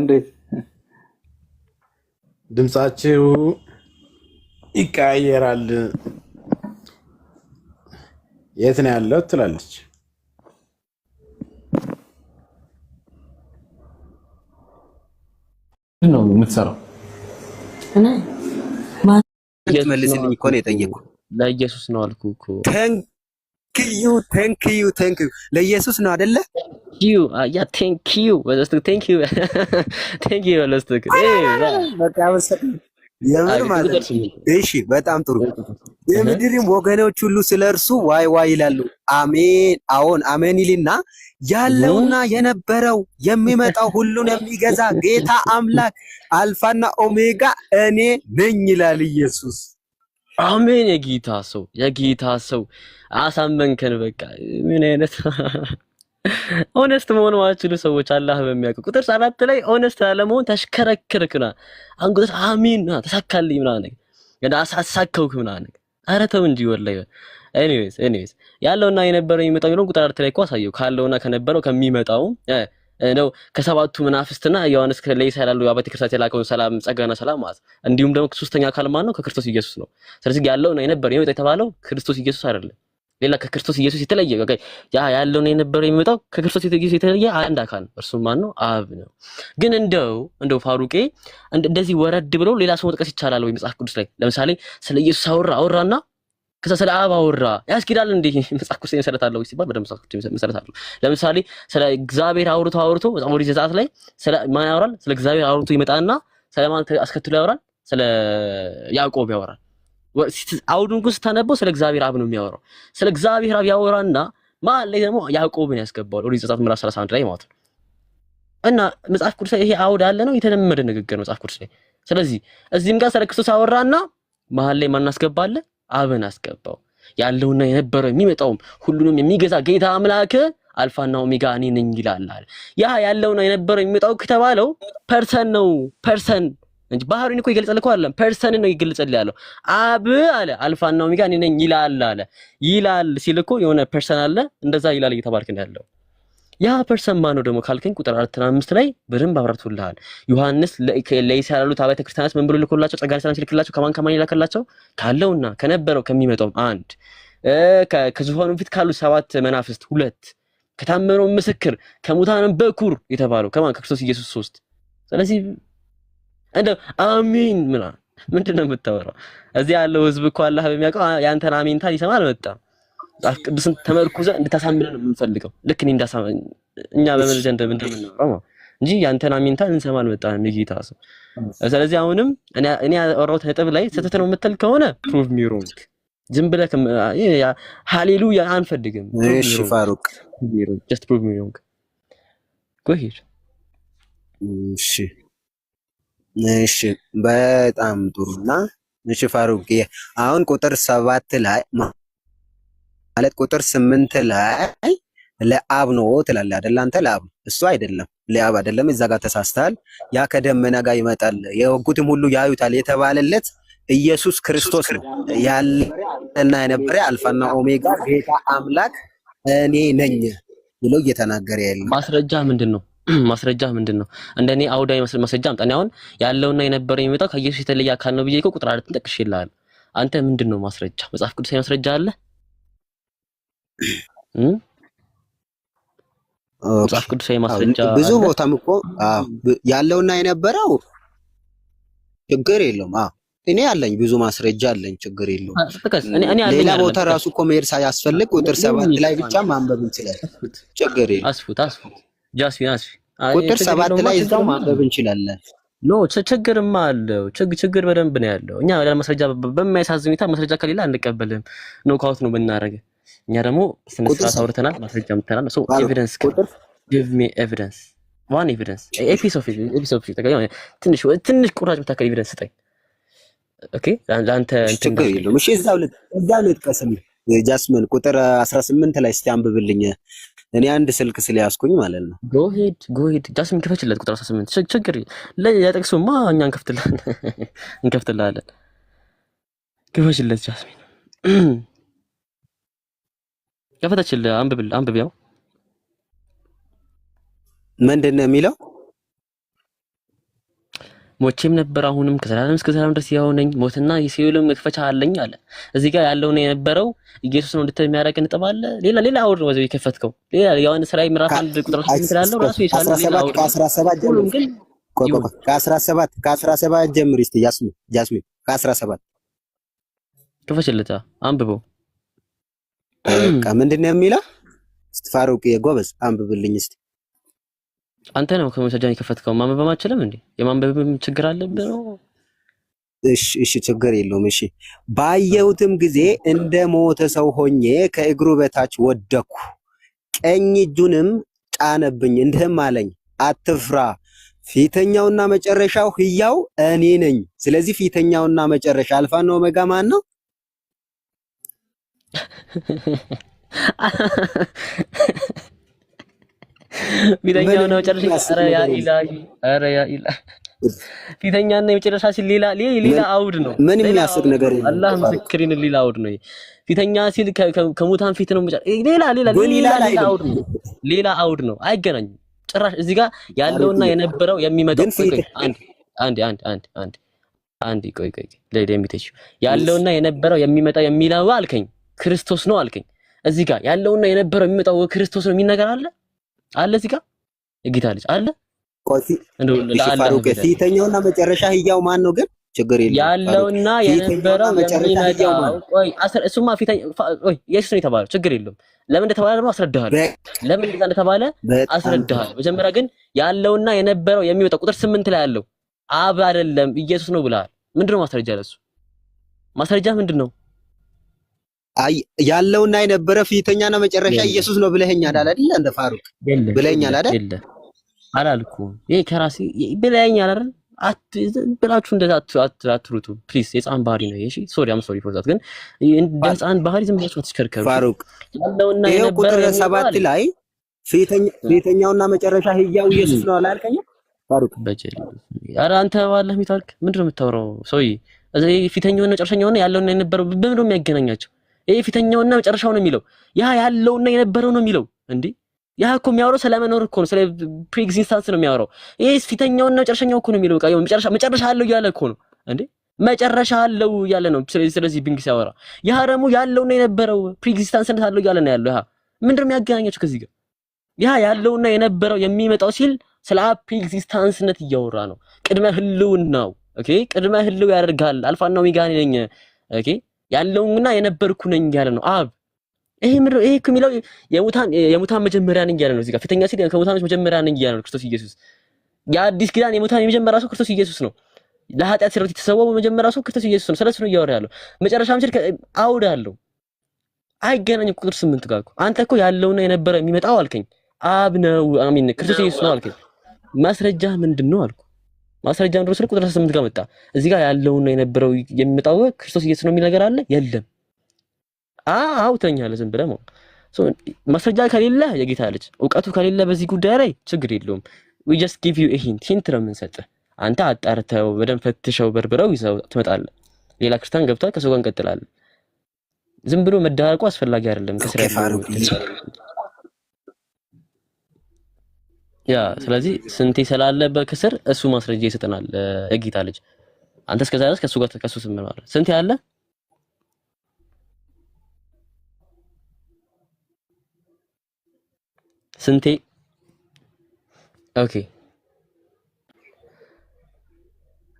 እንዴት ድምጻችሁ ይቀያየራል? የት ነው ያለው ትላለች። ነው የምትሰራው? መልስልኝ እኮ ነው የጠየኩህ። ለኢየሱስ ነው አልኩ እኮ። ተንክዩ ለኢየሱስ ነው አይደለ? ያ ቴንክዩ ቴንክዩ ለስትክ በቃ የምር ማለት ነው። እሺ በጣም ጥሩ። የምድርም ወገኖች ሁሉ ስለ እርሱ ዋይ ዋይ ይላሉ። አሜን። አዎን አሜን ይልና ያለውና የነበረው የሚመጣው ሁሉን የሚገዛ ጌታ አምላክ አልፋና ኦሜጋ እኔ ነኝ ይላል ኢየሱስ። አሜን። የጌታ ሰው አሳመንከን። በቃ ምን አይነት ኦነስት መሆን ማችሉ ሰዎች አላህ በሚያውቁ ቁጥር 4 ላይ ኦነስት አለመሆን ተሽከረክርክና አንጎት አሚን ተሳካልኝ ምናምን ገና አሳሳከውክ ምናምን። ኧረ ተው እንጂ ወላሂ። ኤኒዌይስ ያለውና የነበረው የሚመጣው ነው። ቁጥር 4 ላይ እኮ አሳየው ካለውና ከነበረው ከሚመጣው ነው ከሰባቱ መናፍስትና ዮሐንስ ከለይሳ ያለው አባቴ ክርስቶስ የላከውን ሰላም ጸጋና ሰላም ማለት እንዲሁም ደግሞ ሶስተኛ አካል ማን ነው? ከክርስቶስ ኢየሱስ ነው። ስለዚህ ያለውና የነበረው የሚመጣው የተባለው ክርስቶስ ኢየሱስ አይደለም። ሌላ ከክርስቶስ ኢየሱስ የተለየ ያ ያለውና የነበረው የሚመጣው ከክርስቶስ ኢየሱስ የተለየ አንድ አካል ነው። እርሱም ማን ነው? አብ ነው። ግን እንደው ፋሩቄ እንደዚህ ወረድ ብሎ ሌላ ሰው መጥቀስ ይቻላል ወይ መጽሐፍ ቅዱስ ላይ? ለምሳሌ ስለ ኢየሱስ አወራና ከዛ ስለ አብ አወራ ያስኪዳል እንዴ? መጽሐፍ ቅዱስ መሰረት አለው ሲባል በደምብ መጽሐፍ ቅዱስ መሰረት አለው። ለምሳሌ ስለ እግዚአብሔር አውርቶ መጽሐፍ ቅዱስ ዘጸአት ላይ ስለ ማን ያወራል? ስለ እግዚአብሔር አውርቶ ይመጣና ስለማን አስከትሎ ያወራል? ስለ ያዕቆብ ያወራል። አውዱን ግን ስታነበው ስለ እግዚአብሔር አብ ነው የሚያወራው። ስለ እግዚአብሔር አብ ያወራና ማን ላይ ደግሞ ያዕቆብን ያስገባዋል። ኦሪት ዘጸአት ምዕራፍ 31 ላይ ማለት ነው። እና መጽሐፍ ቅዱስ ላይ ይሄ አውድ አለ ነው የተለመደ ንግግር መጽሐፍ ቅዱስ ላይ። ስለዚህ እዚህም ጋር ስለ ክርስቶስ አወራና መሀል ላይ ማን አስገባለ? አብን አስገባው። ያለውና የነበረው የሚመጣውም ሁሉንም የሚገዛ ጌታ አምላክ አልፋና ኦሜጋ እኔ ነኝ ይላል። ያ ያለውና የነበረው የሚመጣው ከተባለው ፐርሰን ነው። ፐርሰን እንጂ ባህሪን እኮ ይገልጻል እኮ አይደለም። ፐርሰን ነው ይገልጻል ያለው። አብ አለ አልፋና ኦሜጋ እኔ ነኝ ይላል ይላል ሲል እኮ የሆነ ፐርሰን አለ እንደዛ ይላል እየተባልክ ነው ያለው። ያ ፐርሰን ማን ነው ደግሞ ካልከኝ ቁጥር 4 እና 5 ላይ በደንብ አብራርቶልሃል። ዮሐንስ ለይሳ ያሉት አብያተ ክርስቲያናት ምን ብሎ ልኮላቸው ጸጋን ሰላም ሲልክላቸው ከማን ይላከላቸው? ካለውና ከነበረው ከሚመጣው አንድ፣ ከዙፋኑ ፊት ካሉ 7 መናፍስት 2፣ ከታመነው ምስክር ከሙታንም በኩር የተባለው ከማን? ከክርስቶስ ኢየሱስ 3። ስለዚህ እንደ አሚን ምንድነው የምታወራው? እዚህ ያለው ህዝብ እኮ አላህ በሚያውቀው ያንተን አሚንታ ሊሰማ አልመጣም። መጽሐፍ ቅዱስን ተመርኩዘ እንድታሳምነን ነው የምንፈልገው። ልክ እኔ እንዳሳመን እኛ በመልጀ እንደምንኖረው እንጂ ያንተን አሚንታ እንሰማ አልመጣንም የጌታ ሰው። ስለዚህ አሁንም እኔ ያወራሁት ነጥብ ላይ ስህተት ነው የምትል ከሆነ ፕሩቭ ሚ ሮንግ። ዝም ብለህ ሃሌሉያ አንፈልግም። እሺ ፋሩቅ ጀስት ፕሩቭ ሚ ሮንግ ጎ ሂድ። እሺ በጣም ጥሩና እሺ ፋሩቅ አሁን ቁጥር 7 ላይ ማለት ቁጥር 8 ላይ ለአብ ነው ትላለህ አይደል? አንተ ለአብ እሱ አይደለም ለአብ አይደለም። እዛ ጋር ተሳስተሃል። ያ ከደመና ጋር ይመጣል የወጉትም ሁሉ ያዩታል የተባለለት ኢየሱስ ክርስቶስ ነው። ያለና የነበረ አልፋና ኦሜጋ ጌታ አምላክ እኔ ነኝ ብሎ እየተናገረ ያለው ማስረጃ ምንድነው? እንደኔ አውዳዊ ማስረጃ አምጣኝ። አሁን ያለውና የነበረው የሚመጣው ከኢየሱስ የተለየ አካል ነው ብዬ እኮ ቁጥር 4 ጠቅሼልሃል። አንተ ምንድነው ማስረጃ? መጽሐፍ ቅዱሳዊ ማስረጃ አለ? መጽሐፍ ቅዱሳዊ ማስረጃ ብዙ ቦታም እኮ ያለውና የነበረው ችግር የለውም። እኔ አለኝ ብዙ ማስረጃ አለኝ፣ ችግር የለውም። ሌላ ቦታ ራሱ እኮ መሄድ ሳያስፈልግ ቁጥር 7 ላይ ብቻ ማንበብ እንችላለን። ችግር የለውም። አስፉት ጃስሚን ቁጥር 7 ላይ እዛው ማንበብ እንችላለን። ኖ ችግርማ አለው። ችግር በደንብ ነው ያለው። እኛ ማስረጃ በማያሳዝን ሁኔታ ማስረጃ ከሌላ አንቀበልም። ኖካውት ነው ብናረግ። እኛ ደግሞ ስነ ስርዓት አውርተናል፣ ማስረጃ ምተናል። ሶ ኤቪደንስ give me evidence one evidence a piece of ትንሽ ቁራጭ መታከል ኤቪደንስ ስጠኝ። ኦኬ አንተ ችግር የለውም። እሺ እዛው ልጥቀስም ጃስሚን ቁጥር 18 ላይ እስቲ አንብብልኝ። እኔ አንድ ስልክ ስለያዝኩኝ ማለት ነው። go ahead ጃስሚን ክፈችለት ቁጥር 18 ችግር ለያጠቅሱማ እኛ እንከፍትልሃለን። ክፈችለት ጃስሚን ከፈተችልህ አንብብ። ያው ምንድነው የሚለው? ሞቼም ነበር አሁንም ከዘላለም እስከ ዘላለም ድረስ ያው ነኝ ሞትና የሲኦልም መክፈቻ አለኝ አለ። እዚህ ጋር ያለውን የነበረው ኢየሱስ ነው እንድትል የሚያደርግ ነጥብ አለ። ሌላ አውድ ነው ወዘው የከፈትከው ሌላ ዮሐንስ ራዕይ ምዕራፍ 1 ቁጥር 8 ስላለው ራሱ የቻለ ሌላ አውድ ከ17 ጀምር ከ17 ጀምር እስቲ ያስሚ ከ17 ከፈችልታ አንብበው ምንድነው የሚለው? እስቲ ፋሩቅ የጎበዝ አንብብልኝ እስቲ። አንተ ነው ከመሰጃን የከፈትከው ማንበብ አትችልም እንዴ? የማንበብም ችግር አለብህ ነው? እሺ ችግር የለውም። እሺ ባየሁትም ጊዜ እንደ ሞተ ሰው ሆኜ ከእግሩ በታች ወደኩ፣ ቀኝ እጁንም ጫነብኝ፣ እንዲህም አለኝ አትፍራ፣ ፊተኛውና መጨረሻው ሕያው እኔ ነኝ። ስለዚህ ፊተኛውና መጨረሻ አልፋና ኦሜጋ ማን ነው? ፊተኛው ነው መጨረሻ። ኧረ ያ ኢላሂ ፊተኛና የመጨረሻ ሲል ሌላ አውድ ነው። ምን የሚያስቅ ነገር የለም። አላህ ምስክሪን ሌላ አውድ ነው። ፊተኛ ሲል ከሙታን ፊት ነው ሌላ አውድ ነው። አይገናኝም ጭራሽ። እዚህ ጋር ያለውና የነበረው የሚመጣው አንድ ቆይ ለደምቴሽ ያለውና የነበረው የሚመጣው የሚለው አልከኝ ክርስቶስ ነው አልከኝ። እዚህ ጋር ያለውና የነበረው የሚመጣው ክርስቶስ ነው የሚነገር አለ እዚህ ጋር የጌታ ልጅ አለ። ቆይ ለአላህ ፊተኛውና መጨረሻ ሕያው ማን ነው ግን? ችግር የለም ያለውና የነበረው የሚመጣው ቆይ እሱማ ኢየሱስ ነው የተባለው። ችግር የለም ለምን እንደተባለ ደግሞ አስረዳሃለሁ። ለምን እንደተባለ አስረዳሃለሁ። መጀመሪያ ግን ያለውና የነበረው የሚመጣው ቁጥር 8 ላይ ያለው አብ አይደለም ኢየሱስ ነው ብለሃል። ምንድነው ማስረጃ ለሱ? ማስረጃ ምንድነው? ያለውና የነበረ ፊተኛና መጨረሻ ኢየሱስ ነው ብለኸኛል አይደል? እንደ ፋሩቅ ብለኸኛል አይደል? አላልኩም። ይሄ ከራሴ ብለኸኛል አይደል? ብላችሁ እንደዛ አትሩቱ ፕሊዝ። የህፃን ባህሪ ነው። እሺ ሶሪ አም ሶሪ ፎር ዛት። ግን እንደ ህፃን ባህሪ ዝም ብላችሁ አትሽከርከሩ። ፋሩቅ ያለውና የነበረ ቁጥር 7 ላይ ፊተኛውና መጨረሻ ሕያው ኢየሱስ ነው አላልከኝ? ፋሩቅ በጀል ኧረ አንተ ባለህ ሚታልክ ምንድነው የምታወራው? ሰውዬ እዚህ ፊተኛውና መጨረሻኛውና ያለውና የነበረው በምን ነው የሚያገናኛቸው? ይሄ ፊተኛውና መጨረሻው ነው የሚለው ያ ያለውና የነበረው ነው የሚለው እንዴ? ያ እኮ የሚያወራው ስለመኖር እኮ ነው፣ ስለ ፕሪ ኤግዚስተንስ ነው የሚያወራው። ይሄ ፊተኛውና መጨረሻኛው እኮ ነው የሚለው። በቃ መጨረሻ አለው እያለ እኮ ነው እንዴ? መጨረሻ አለው እያለ ነው። ስለዚህ ቢንግ ሲያወራ ያ ደግሞ ያለውና የነበረው ፕሪ ኤግዚስተንስ አለው እያለ ነው ያለው። ያ ምንድነው የሚያገናኛቸው ከዚህ ጋር? ያ ያለውና የነበረው የሚመጣው ሲል ስለ ፕሪ ኤግዚስተንስነት እያወራ ነው። ቅድመ ህልውናው ኦኬ፣ ቅድመ ህልው ያደርጋል። አልፋና ኦሜጋ ነኝ ኦኬ፣ ያለውና የነበርኩ ነኝ ያለ ነው አብ። ይሄ እኮ የሚለው የሙታን መጀመሪያ ነኝ ያለ ነው። እዚህ ጋር ፊተኛ ሲል ከሙታን መጀመሪያ ነኝ ያለ ነው ክርስቶስ ኢየሱስ። የአዲስ ኪዳን የሙታን የመጀመሪያ ሰው ክርስቶስ ኢየሱስ ነው። ለኃጢአት ስርየት የተሰዋው መጀመሪያ ሰው ክርስቶስ ኢየሱስ ነው። ስለሱ ነው እያወራ ያለው። መጨረሻም ሲል አውድ አለው። አይገናኝም ቁጥር 8 ጋር እኮ አንተ እኮ ያለውና የነበረው የሚመጣው አልከኝ አብ ነው አሚን ክርስቶስ ኢየሱስ ነው አልከኝ። ማስረጃ ምንድነው አልኩ። ማስረጃ ምንድነው ስለ ቁጥር 8 ጋር መጣ። እዚህ ጋር ያለውና የነበረው የሚመጣው ክርስቶስ ኢየሱስ ነው የሚል ነገር አለ የለም? አውተኛለህ ዝም ብለህ ማስረጃ ከሌለ የጌታ ልጅ እውቀቱ ከሌለ በዚህ ጉዳይ ላይ ችግር የለውም። we just give you a hint ነው የምንሰጥህ። አንተ አጣርተው በደንብ ፈትሸው በርብረው ይዘው ትመጣለህ። ሌላ ክርስቲያን ገብቷል ከሰው ጋር እንቀጥላለን። ዝም ብሎ መዳረቁ አስፈላጊ አይደለም። ከስራ ያ ስለዚህ ስንቴ ስላለበት ከስር እሱ ማስረጃ ይሰጠናል የጌታ ልጅ። አንተ እስከዛ ድረስ ከሱ ጋር ተከሱ ስም ማለት ስንቴ አለ ስንቴ ኦኬ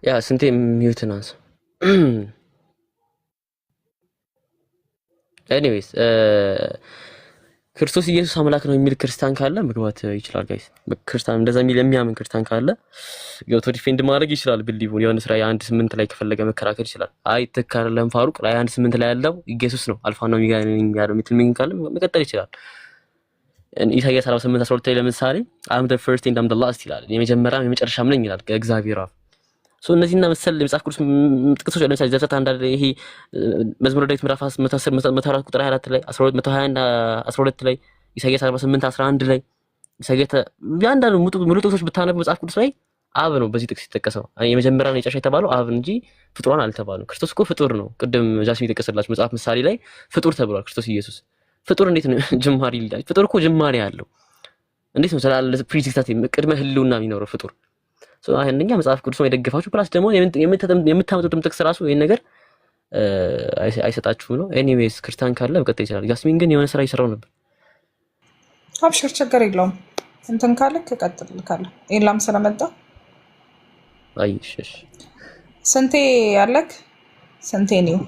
ያ ስንቴ ሚውትናንስ ኤኒዌይስ ክርስቶስ ኢየሱስ አምላክ ነው የሚል ክርስቲያን ካለ መግባት ይችላል ጋይስ። ክርስቲያን እንደዛ የሚል የሚያምን ክርስቲያን ካለ ገብቶ ዲፌንድ ማድረግ ይችላል። ቢሊቭ ዮሐንስ ራዕይ 1:8 ላይ ከፈለገ መከራከር ይችላል። አይ ተከራለም ፋሩቅ ራዕይ 1:8 ላይ ያለው ኢየሱስ ነው አልፋ ነው የሚያለው ምትልም ካለ መቀጠል ይችላል። ኢሳይያስ 48:12 ላይ ለምሳሌ I'm the first and I'm the last ይላል። የመጀመሪያም የመጨረሻም ነኝ ይላል እግዚአብሔር አብ። እነዚህና መሰል የመጽሐፍ ቅዱስ ጥቅሶች ለምሳሌ ዘፍጥረት አንዳንድ ይሄ መዝሙረ ዳዊት ምዕራፍ 104 ቁጥር 24 ላይ 12 12 ላይ ኢሳይያስ 48:11 ላይ ኢሳይያስ ያንዳንዱ ሙሉ ጥቅሶች ብታነቡ መጽሐፍ ቅዱስ ላይ አብ ነው በዚህ ጥቅስ የተጠቀሰው። የመጀመሪያው ነው የጨረሻ የተባለው አብ እንጂ ፍጡራን አልተባሉም። ክርስቶስ እኮ ፍጡር ነው። ቅድም ጃስሚን የተጠቀሰላችሁ መጽሐፍ ምሳሌ ላይ ፍጡር ተብሏል። ክርስቶስ ኢየሱስ ፍጡር እንዴት ነው ጅማሬ ይላል? ፍጡር እኮ ጅማሬ አለው። እንዴት ነው ስላለ ፕሪኤግዚስታንት ቅድመ ህልውና የሚኖረው ፍጡር? አንደኛ መጽሐፍ ቅዱስ ነው የደገፋችሁ ፕላስ ደግሞ የምታመጡትም ጥቅስ ራሱ ይሄን ነገር አይሰጣችሁ ነው። ኤኒዌይስ ክርስቲያን ካለ በቀጥታ ይችላል። ያስሚን ግን የሆነ ስራ ይሰራው ነበር። አብሽር ችግር የለውም። እንትን ካለክ ቀጥል ካለ ኤላም ስለመጣ አይሽሽ ስንቴ ያለክ ስንቴ ነው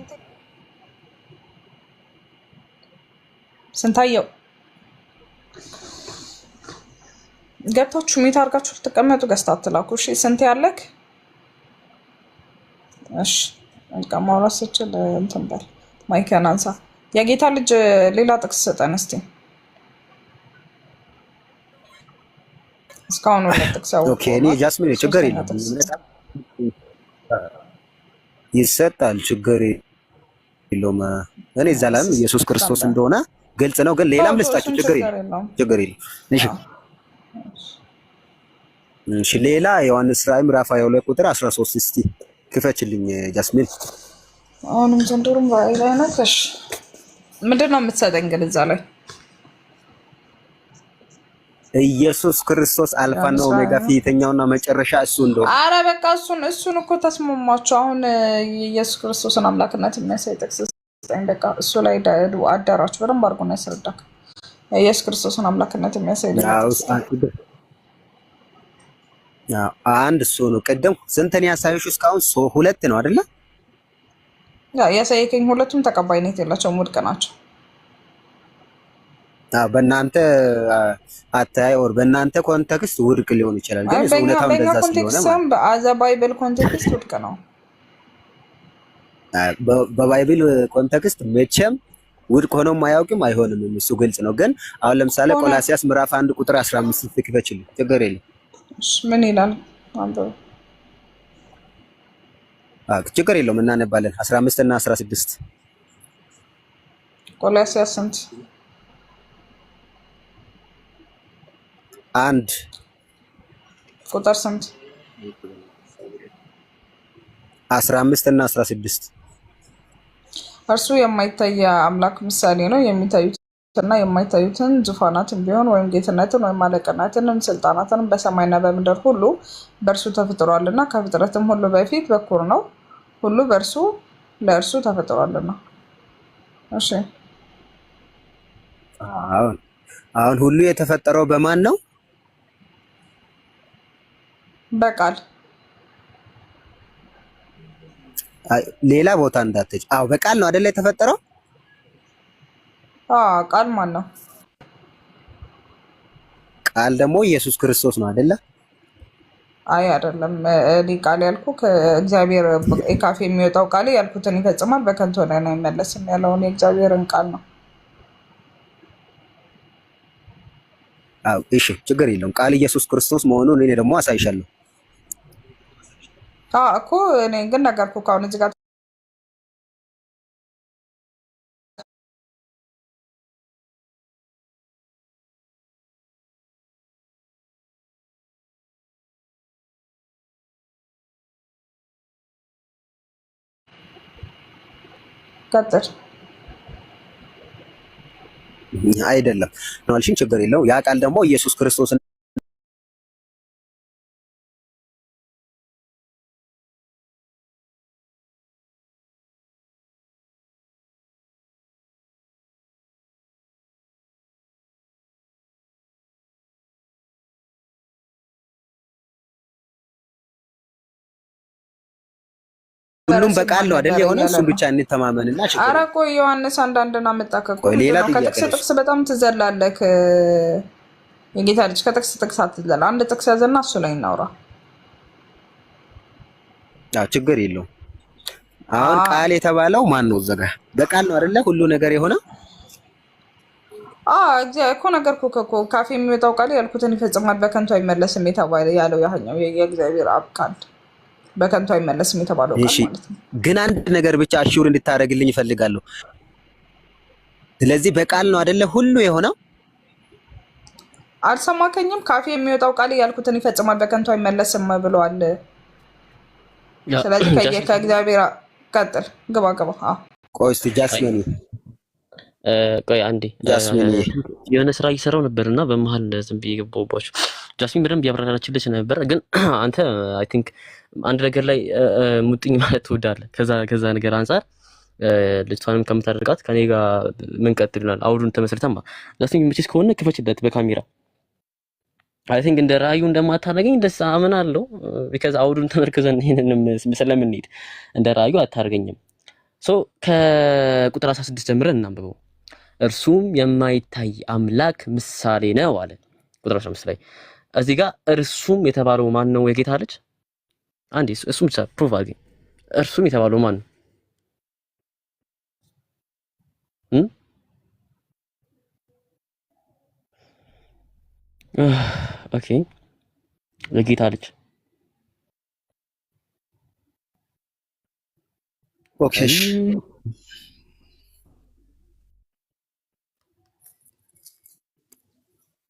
ስንታየው ገብታችሁ ሜት አድርጋችሁ ልትቀመጡ ገዝታ አትላኩ። እሺ ስንቴ ያለክ? እሺ በቃ ማውራት ስችል እንትን በል ማይክን አንሳ። የጌታ ልጅ ሌላ ጥቅስ ስጠን እስቲ። እስካሁን ወደ ጥቅስ ያው ኦኬ እኔ ጃስሚን ችግር የለም ይሰጣል፣ ችግር የለውም። እኔ ዘላለም ኢየሱስ ክርስቶስ እንደሆነ ግልጽ ነው፣ ግን ሌላም ልስጣችሁ፣ ችግር የለም። እሺ እሺ ሌላ ዮሐንስ ራዕይ ምዕራፍ 22 ቁጥር 13 እስቲ ክፈችልኝ ጃስሚን። አሁንም ዘንድሮም ራዕይ ላይ ነሽ። ምንድን ነው የምትሰጠኝ ግን እዛ ላይ? ኢየሱስ ክርስቶስ አልፋና ኦሜጋ ፊተኛውና መጨረሻ እሱ እንደሆነ። አረ በቃ እሱን እኮ ተስማማችሁ። አሁን ኢየሱስ ክርስቶስን አምላክነት የሚያሳይ ጥቅስ ስጠኝ። በቃ እሱ ላይ አዳራችሁ በደንብ አድርጎ ነው ያስረዳክ። ኢየሱስ ክርስቶስን አምላክነት የሚያሳይ አንድ እሱ ነው። ቅድም ስንትን ያሳየሽ? እስካሁን ሁለት ነው አይደለ? ያሳየከኝ ሁለቱም ተቀባይነት የላቸውም፣ ውድቅ ናቸው። በእናንተ አታይ ኦር በእናንተ ኮንቴክስት ውድቅ ሊሆን ይችላል፣ ግን እውነታው እንደዛ ስለሆነ በአዘ ባይብል ኮንቴክስት ውድቅ ነው። በባይብል ኮንቴክስት መቼም ውድቅ ሆኖም አያውቅም አይሆንም፣ እሱ ግልጽ ነው። ግን አሁን ለምሳሌ ቆላሲያስ ምዕራፍ 1 ቁጥር 15 ትክፈችልኝ፣ ችግር የለም። ምን ይላል? አንበው ችግር የለውም እናነባለን። 15 እና 16 ቆላሲያስ ስንት? 1 ቁጥር ስንት? 15 እና 16 እርሱ የማይታይ አምላክ ምሳሌ ነው። የሚታዩትና የማይታዩትን ዙፋናትን ቢሆን ወይም ጌትነትን ወይም አለቅነትን ስልጣናትን በሰማይና በምድር ሁሉ በእርሱ ተፈጥሯልና ከፍጥረትም ሁሉ በፊት በኩር ነው። ሁሉ በእርሱ ለእርሱ ተፈጥሯልና። እሺ አሁን ሁሉ የተፈጠረው በማን ነው? በቃል። ሌላ ቦታ እንዳትጭ። በቃል ነው አይደለ የተፈጠረው? ቃል ማን ነው? ቃል ደግሞ ኢየሱስ ክርስቶስ ነው አይደለ? አይ አይደለም። እኔ ቃል ያልኩ ከእግዚአብሔር ካፌ የሚወጣው ቃል ያልኩትን ይፈጽማል፣ በከንቱ ላይ ነው አይመለስም ያለውን የእግዚአብሔርን ቃል ነው። እሺ ችግር የለውም። ቃል ኢየሱስ ክርስቶስ መሆኑን እኔ ደግሞ አሳይሻለሁ። እኮ እኔ ግን ነገርኩ ካሁን እዚህ ጋር ቀጥል። አይደለም ነው አልሽኝ፣ ችግር የለው። ያ ቃል ደግሞ ኢየሱስ ክርስቶስ ሁሉም በቃል ነው አይደል የሆነ? እሱን ብቻ እንተማመንና ችግር። ኧረ ቆይ ዮሐንስ አንዳንድና መጣከኩ ሌላ ከጥቅስ በጣም ትዘላለህ። የጌታ ልጅ ከጥቅስ ጥቅስ አትዘላ። አንድ ጥቅስ ያዘና እሱ ላይ እናውራ። ችግር የለው። አሁን ቃል የተባለው ማን ነው? ዘጋ በቃል ነው አይደለ? ሁሉ ነገር የሆነ እኮ ነገርኩህ እኮ ካፌ የሚወጣው ቃል ያልኩትን ይፈጽማል፣ በከንቱ አይመለስም የተባለ ያለው ያኛው የእግዚአብሔር አብ ቃል በከንቱ አይመለስም የተባለው ቃል ማለት ነው። ግን አንድ ነገር ብቻ አሹር እንድታደርግልኝ እፈልጋለሁ። ስለዚህ በቃል ነው አይደለ ሁሉ የሆነው? አልሰማከኝም? ካፌ የሚወጣው ቃል ያልኩትን ይፈጽማል፣ በከንቱ አይመለስም ብለዋል። ስለዚህ ከእግዚአብሔር ቀጥል። ግባ። ቆይ እስቲ ጃስሚን፣ ቆይ አንዴ የሆነ ስራ እየሰራው ነበርና በመሀል ዝም ብዬ ገባሁባችሁ። ጃስሚን በደንብ ያብራራችልሽ ነበር። ግን አንተ አይ ቲንክ አንድ ነገር ላይ ሙጥኝ ማለት ትወዳለህ። ከዛ ነገር አንፃር ልጅቷንም ከምታደርጋት ከኔ ጋር ምን ቀጥል ይላል አውዱን ተመስርተማ ጃስሚን ምችስ ከሆነ ክፈችለት በካሜራ አይ ቲንክ እንደ ራዩ እንደማታደርገኝ ደስ አምናለሁ። ቢካዝ አውዱን ተመርክዘን ይሄንንም ስለምንሄድ እንደ ራዩ አታርገኝም። ሶ ከቁጥር 16 ጀምረን እናንብበው። እርሱም የማይታይ አምላክ ምሳሌ ነው አለ። ቁጥር 15 ላይ እዚህ ጋር እርሱም የተባለው ማን ነው? የጌታ ልጅ አንዴ እሱም ብቻ ፕሩቭ አድርገኝ። እርሱም የተባለው ማን ነው? ኦኬ የጌታ ልጅ ኦኬ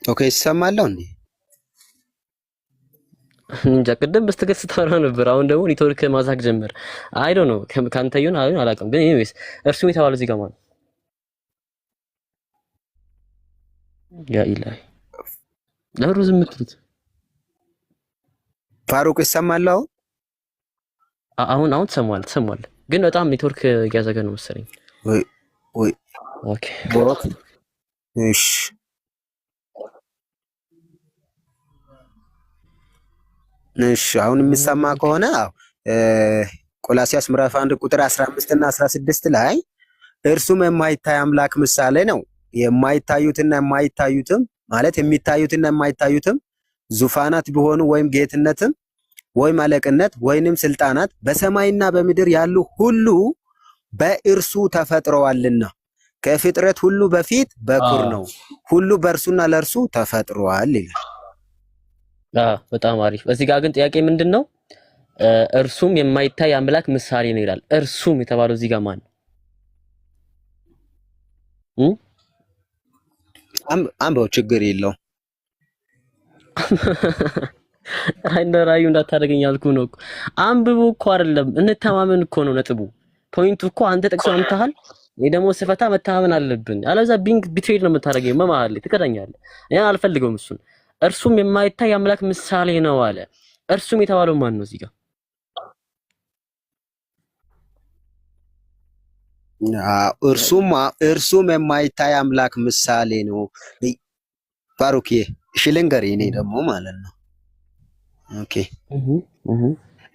ኦኬ ይሰማል እንዴ? እንጃ ቅድም በስተገጽ ታወራ ነበር። አሁን ደግሞ ኔትወርክ ማዛግ ጀመር። አይ ዶንት ኖ ካንተ ይሁን አላውቅም። ግን ኤኒዌይስ እርሱም የተባለው እዚህ ጋር ማለት ያ ኢላሂ ለምን ዝም የምትሉት? ፋሩቅ ይሰማል አሁን ትሰማዋለህ። ግን በጣም ኔትወርክ እያዘገ ነው መሰለኝ። ወይ ኦኬ እሺ አሁን የሚሰማ ከሆነ ቆላስይስ ምዕራፍ 1 ቁጥር 15 እና 16 ላይ እርሱም የማይታይ አምላክ ምሳሌ ነው። የማይታዩትና የማይታዩትም ማለት የሚታዩትና የማይታዩትም ዙፋናት ቢሆኑ ወይም ጌትነትም ወይም አለቅነት ወይንም ስልጣናት በሰማይና በምድር ያሉ ሁሉ በእርሱ ተፈጥረዋልና ከፍጥረት ሁሉ በፊት በኩር ነው፣ ሁሉ በእርሱና ለእርሱ ተፈጥሯል ይላል። በጣም አሪፍ። እዚህ ጋር ግን ጥያቄ ምንድነው? እርሱም የማይታይ አምላክ ምሳሌ ነው ይላል። እርሱም የተባለው እዚህ ጋር ማን ነው? አንበው ችግር የለው። እንደ ራዩ እንዳታደርገኝ ያልኩህ ነው እኮ። አንብቡ እኮ አይደለም እንተማመን እኮ ነው ነጥቡ። ፖይንቱ እኮ አንተ ጠቅሰው አምጥተሃል። እኔ ደግሞ ስፈታ መተማመን አለብን። አለዛ ቢንግ ቢትሬድ ነው የምታደርገኝ። መማል ትከዳኛለህ። እኔ አልፈልገውም እሱን። እርሱም የማይታይ አምላክ ምሳሌ ነው አለ። እርሱም የተባለው ማን ነው እዚህ ጋር? እርሱም የማይታይ አምላክ ምሳሌ ነው። ባሩክ ሽልንገር እኔ ደግሞ ማለት ነው። ኦኬ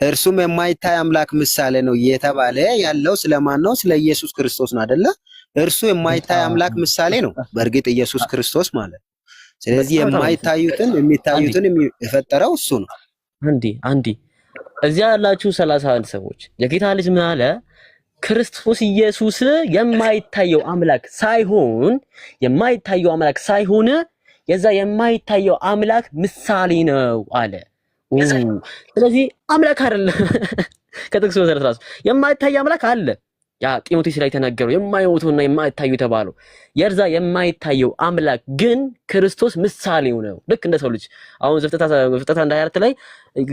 እርሱም የማይታይ አምላክ ምሳሌ ነው እየተባለ ያለው ስለማን ነው? ስለ ኢየሱስ ክርስቶስ ነው አይደለ? እርሱ የማይታይ አምላክ ምሳሌ ነው በእርግጥ ኢየሱስ ክርስቶስ ማለት ነው። ስለዚህ የማይታዩትን የሚታዩትን የፈጠረው እሱ ነው። አንዴ እዚያ ያላችሁ 31 ሰዎች የጌታ ልጅ ምን አለ? ክርስቶስ ኢየሱስ የማይታየው አምላክ ሳይሆን የዛ የማይታየው አምላክ ምሳሌ ነው አለ። ስለዚህ አምላክ አይደለም። ከጥቅሱ መሰረት ራሱ የማይታይ አምላክ አለ። ያ ጢሞቴዎስ ላይ ተነገረው የማይሞተውና የማይታዩ የተባለው የርዛ የማይታየው አምላክ ግን ክርስቶስ ምሳሌው ነው። ልክ እንደ ሰው ልጅ አሁን ዘፍጥረት 1:24 ላይ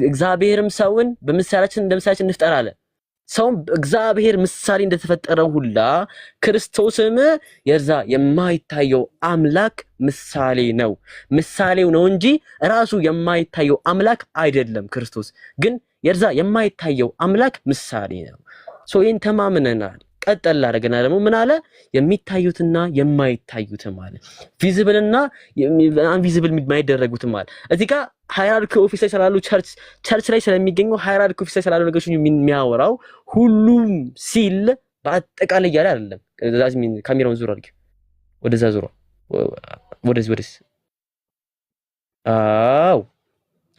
እግዚአብሔርም ሰውን በምሳሌያችን እንደ ምሳሌያችን እንፍጠር አለ። ሰውም እግዚአብሔር ምሳሌ እንደተፈጠረው ሁላ ክርስቶስም የርዛ የማይታየው አምላክ ምሳሌው ነው እንጂ ራሱ የማይታየው አምላክ አይደለም። ክርስቶስ ግን የርዛ የማይታየው አምላክ ምሳሌ ነው። ይህን ተማምነናል። ቀጠል አደረገና ደግሞ ምን አለ? የሚታዩትና የማይታዩትም አለ። ቪዚብልና አንቪዚብል የማይደረጉትም አለ። እዚህ ጋር ሃይራርኪ ኦፊስ ላይ ስላሉ ቸርች ላይ ስለሚገኘው ሃይራርኪ ኦፊስ ላይ ስላሉ ነገሮች የሚያወራው ሁሉም ሲል በአጠቃላይ እያለ አይደለም። ዛዝሚን ካሜራውን ዙር አድርጊ፣ ወደዛ ዙር፣ ወደዚህ አው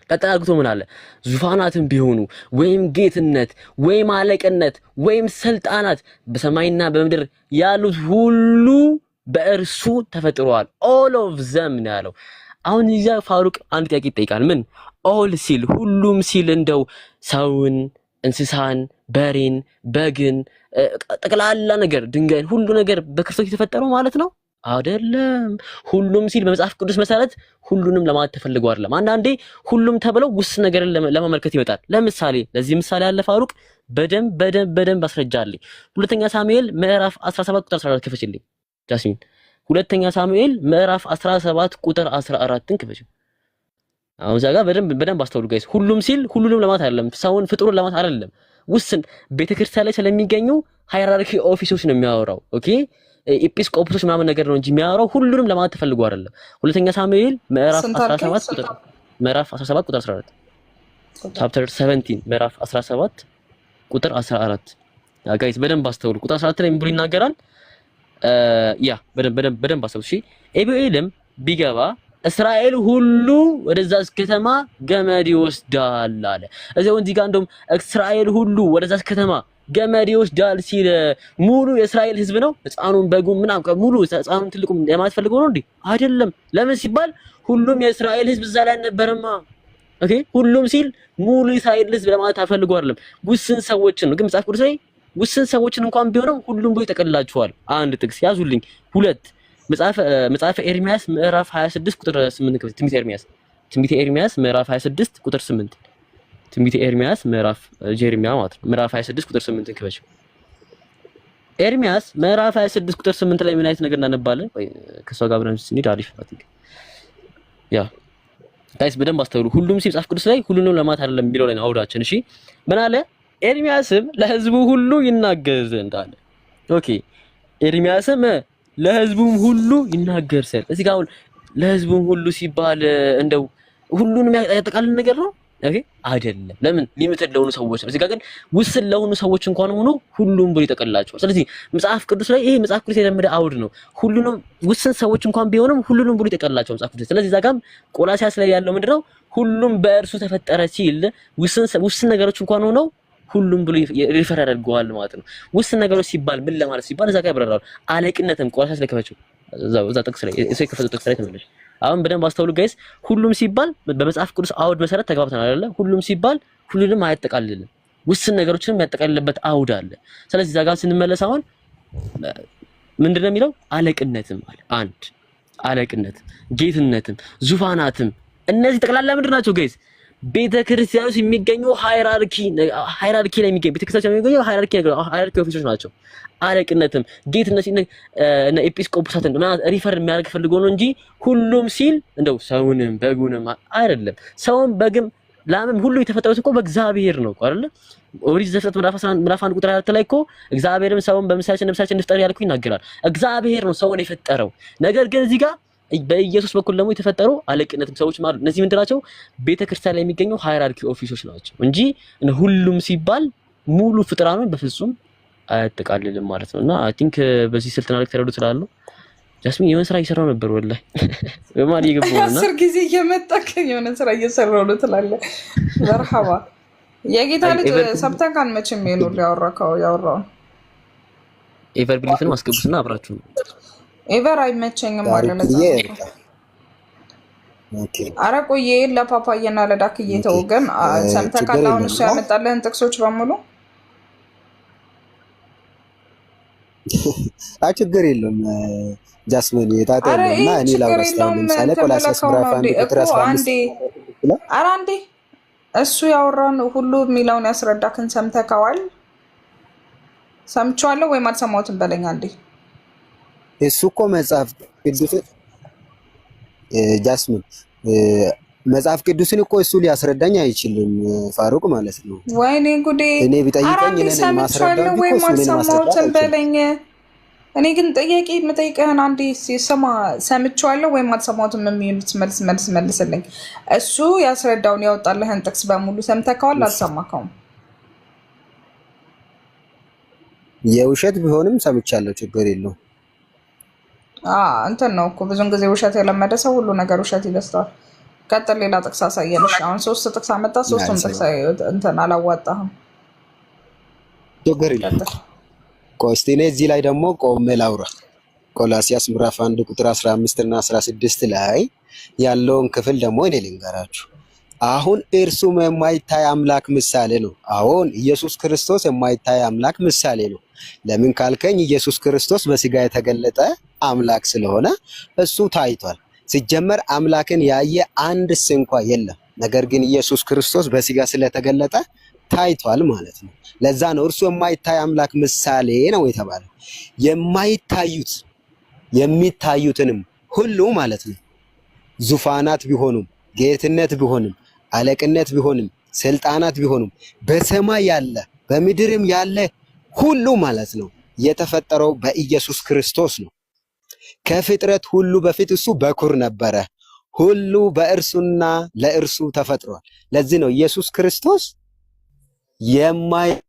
ቀጣግቶ ምን አለ? ዙፋናትን ቢሆኑ ወይም ጌትነት ወይም አለቅነት ወይም ስልጣናት በሰማይና በምድር ያሉት ሁሉ በእርሱ ተፈጥሯል። ኦል ኦፍ ዘም ነው ያለው። አሁን እዚያ ፋሩቅ አንድ ጥያቄ ይጠይቃል። ምን ኦል ሲል ሁሉም ሲል እንደው ሰውን፣ እንስሳን፣ በሬን፣ በግን ጠቅላላ ነገር ድንጋይን ሁሉ ነገር በክርስቶስ የተፈጠረው ማለት ነው? አይደለም። ሁሉም ሲል በመጽሐፍ ቅዱስ መሰረት ሁሉንም ለማለት ተፈልጎ አይደለም። አንዳንዴ ሁሉም ተብለው ውስን ነገርን ለማመልከት ይመጣል። ለምሳሌ ለዚህ ምሳሌ ያለ ፋሩቅ በደንብ አስረጃልኝ። ሁለተኛ ሳሙኤል ምዕራፍ 17 ቁጥር 14 ክፈችልኝ ጃስሚን። ሁለተኛ ሳሙኤል ምዕራፍ 17 ቁጥር 14ን ክፈች። አሁን እዛ ጋር በደንብ አስተውሉ ጋይስ። ሁሉም ሲል ሁሉንም ለማለት አይደለም፣ ሰውን ፍጡሩን ለማለት አይደለም። ውስን ቤተክርስቲያን ላይ ስለሚገኙ ሃይራርኪ ኦፊሶች ነው የሚያወራው። ኦኬ ኤጲስቆጶሶች ምናምን ነገር ነው እንጂ የሚያወራው ሁሉንም ለማለት ተፈልጎ አይደለም። ሁለተኛ ሳሙኤል ምዕራፍ 17 ቁጥር 14 ቻፕተር 17 ምዕራፍ 17 ቁጥር 14 ጋይስ በደንብ አስተውሉ። ቁጥር 14 ላይ ምን ብሎ ይናገራል? ያ በደንብ አስተውሉ። እሺ ኤቤኤልም ቢገባ እስራኤል ሁሉ ወደዛች ከተማ ገመድ ይወስዳል አለ። እዚያው እዚህ ጋር እንደውም እስራኤል ሁሉ ወደዛች ከተማ ገመድ ይወስዳል ሲል ሙሉ የእስራኤል ህዝብ ነው? ህፃኑን በጉም ምናምን ሙሉ ህፃኑን ትልቁም ለማለት ፈልገው ነው እንዴ? አይደለም። ለምን ሲባል ሁሉም የእስራኤል ህዝብ እዛ ላይ አልነበረማ። ኦኬ ሁሉም ሲል ሙሉ የእስራኤል ህዝብ ለማለት አፈልገው አይደለም፣ ውስን ሰዎችን ነው። ግን መጽሐፍ ቅዱስ ላይ ውስን ሰዎችን እንኳን ቢሆንም ሁሉም ብሎ ይጠቀልላቸዋል። አንድ ጥቅስ ያዙልኝ። ሁለት መጽሐፈ ኤርሚያስ ምዕራፍ 26 ቁጥር 8 ትንቢተ ኤርሚያስ ምዕራፍ 26 ቁጥር 8 ትንቢተ ኤርሚያስ ጀርሚያ ማለት ነው። ምዕራፍ 26 ቁጥር 8 ክፈች። ኤርሚያስ ምዕራፍ 26 ቁጥር 8 ላይ ምን አይነት ነገር እናነባለን? ወይ ከሷ ጋር አብረን ስንሄድ አሪፍ ነው። ያ ጋይስ በደንብ አስተውሉ። ሁሉም ሲል መጽሐፍ ቅዱስ ላይ ሁሉንም ለማለት አይደለም የሚለው ላይ ነው አውዳችን። እሺ ምን አለ? ኤርሚያስም ለህዝቡ ሁሉ ይናገር ዘንድ አለ። ኦኬ ኤርሚያስም ለህዝቡም ሁሉ ይናገር ዘንድ። እዚህ ጋር አሁን ለህዝቡም ሁሉ ሲባል እንደው ሁሉንም ያጠቃልል ነገር ነው? ኦኬ አይደለም። ለምን ሊሚትድ ለሆኑ ሰዎች ነው። እዚህ ጋር ግን ውስን ለሆኑ ሰዎች እንኳን ሆኖ ሁሉም ብሎ ይጠቀልላቸዋል። ስለዚህ መጽሐፍ ቅዱስ ላይ ይሄ መጽሐፍ ቅዱስ የተለመደ አውድ ነው። ሁሉንም ውስን ሰዎች እንኳን ቢሆንም ሁሉንም ብሎ ይጠቀልላቸዋል መጽሐፍ ቅዱስ። ስለዚህ እዛ ጋርም ቆላስይስ ላይ ያለው ምንድነው? ሁሉም በእርሱ ተፈጠረ ሲል ውስን ነገሮች እንኳን ሆነው ሁሉም ብሎ ሪፈር ያደርገዋል ማለት ነው። ውስን ነገሮች ሲባል ምን ለማለት ሲባል እዛ ጋር ያብራራል። አለቅነትም ቆላስይስ ላይ ከፈችው እዛ ጥቅስ ላይ እሱ የከፈተው ጥቅስ ላይ ተመለሽ። አሁን በደንብ አስተውሉ ጋይስ። ሁሉም ሲባል በመጽሐፍ ቅዱስ አውድ መሰረት ተግባብተናል አይደለ? ሁሉም ሲባል ሁሉንም አያጠቃልልም፣ ውስን ነገሮችንም ያጠቃልልበት አውድ አለ። ስለዚህ እዛ ጋር ስንመለስ አሁን ምንድነው የሚለው? አለቅነትም አለ። አንድ አለቅነትም፣ ጌትነትም፣ ዙፋናትም እነዚህ ጠቅላላ ምንድን ናቸው ጋይስ? ቤተክርስቲያን ውስጥ የሚገኙ ሃይራርኪ ላይ የሚገኙ ቤተክርስቲያን የሚገኙ ሃይራርኪ ኦፊሶች ናቸው። አለቅነትም ጌትነት እና ኤጲስቆጶሳትን ሪፈር የሚያደርግ ፈልጎ ነው እንጂ ሁሉም ሲል እንደው ሰውንም በጉንም አይደለም። ሰውም በግም ላምም ሁሉ የተፈጠሩት እኮ በእግዚአብሔር ነው አይደለ? ኦሪት ዘፍጥረት ምዕራፍ 1 ቁጥር 4 ላይ እኮ እግዚአብሔርም ሰውን በምሳሌያችን ነፍሳችን እንፍጠር ያልኩ ይናገራል። እግዚአብሔር ነው ሰውን የፈጠረው። ነገር ግን እዚህ ጋር በኢየሱስ በኩል ደግሞ የተፈጠሩ አለቅነትም ሰዎች ማለት እነዚህ ምንድን ናቸው? ቤተክርስቲያን ላይ የሚገኙ ሃይራርኪ ኦፊሶች ናቸው እንጂ ሁሉም ሲባል ሙሉ ፍጥራኑን በፍጹም አያጠቃልልም ማለት ነው። እና አይ ቲንክ በዚህ ስልት ናልክ ተረዱ ትላለህ። ጃስሚን የሆነ ስራ እየሰራው ነበር ወላሂ በማን ይገባውና 10 ጊዜ እየመጣክ የሆነ ስራ እየሰራው ነው ትላለህ። መርሐባ የጌታ ልጅ ሰብተካን መቼም ይኖር ያወራው ኤቨር ቢሊፍን ማስገቡትና አብራችሁ ነው ኤቨር አይመቸኝም ማለት ነው። ኦኬ አረ ቆይ ለፓፓዬና ለዳክዬ ተው። ግን ሰምተካል አሁን እሱ ያመጣልህን ጥቅሶች በሙሉ ችግር የለም ጃስሚን የታጠለና እኔ ላውራስታው ለምሳሌ ቆላስይስ ምዕራፍ 1 ቁጥር 15 አረ አንዴ እሱ ያወራውን ሁሉ የሚለውን ያስረዳክን ሰምተካዋል? ሰምቻለሁ ወይም አልሰማሁትም በለኝ አንዴ። እሱ እኮ መጽሐፍ ቅዱስ ጃስሚን መጽሐፍ ቅዱስን እኮ እሱ ሊያስረዳኝ አይችልም ፋሩቅ ማለት ነው። ወይኔ ጉዴ! እኔ ቢጠይቀኝ እኔ ማስረዳው ወይ ማሰማውትን በለኝ። እኔ ግን ጥያቄ የምጠይቅህን አንዴ ስማ። ሰምቻለሁ ወይ አልሰማሁትም የሚሉት መልስልኝ። እሱ ያስረዳውን ያወጣልህን ጥቅስ በሙሉ ሰምተከዋል? አልሰማከውም? የውሸት ቢሆንም ሰምቻለሁ፣ ችግር የለውም። እንትን ነው እኮ ብዙን ጊዜ ውሸት የለመደ ሰው ሁሉ ነገር ውሸት ይበስተዋል። ቀጥል፣ ሌላ ጥቅስ አሳየንሽ። አሁን 3 ጥቅስ አመጣ፣ 3ቱም ጥቅስ እንትን አላዋጣህም። ችግር የለም። ቆስቲ እኔ እዚህ ላይ ደግሞ ቆሜ ላውራ። ቆላስይስ ምዕራፍ 1 ቁጥር 15 እና 16 ላይ ያለውን ክፍል ደግሞ እኔ ልንገራችሁ። አሁን እርሱም የማይታይ አምላክ ምሳሌ ነው። አሁን ኢየሱስ ክርስቶስ የማይታይ አምላክ ምሳሌ ነው። ለምን ካልከኝ ኢየሱስ ክርስቶስ በስጋ የተገለጠ አምላክ ስለሆነ እሱ ታይቷል። ሲጀመር አምላክን ያየ አንድስ እንኳን የለም። ነገር ግን ኢየሱስ ክርስቶስ በስጋ ስለተገለጠ ታይቷል ማለት ነው። ለዛ ነው እርሱ የማይታይ አምላክ ምሳሌ ነው የተባለው። የሚታዩትንም ሁሉ ማለት ነው ዙፋናት ቢሆኑም ጌትነት ቢሆንም አለቅነት ቢሆንም ስልጣናት ቢሆንም በሰማይ ያለ በምድርም ያለ ሁሉ ማለት ነው የተፈጠረው በኢየሱስ ክርስቶስ ነው። ከፍጥረት ሁሉ በፊት እሱ በኩር ነበረ። ሁሉ በእርሱና ለእርሱ ተፈጥሯል። ለዚህ ነው ኢየሱስ ክርስቶስ የማይታየው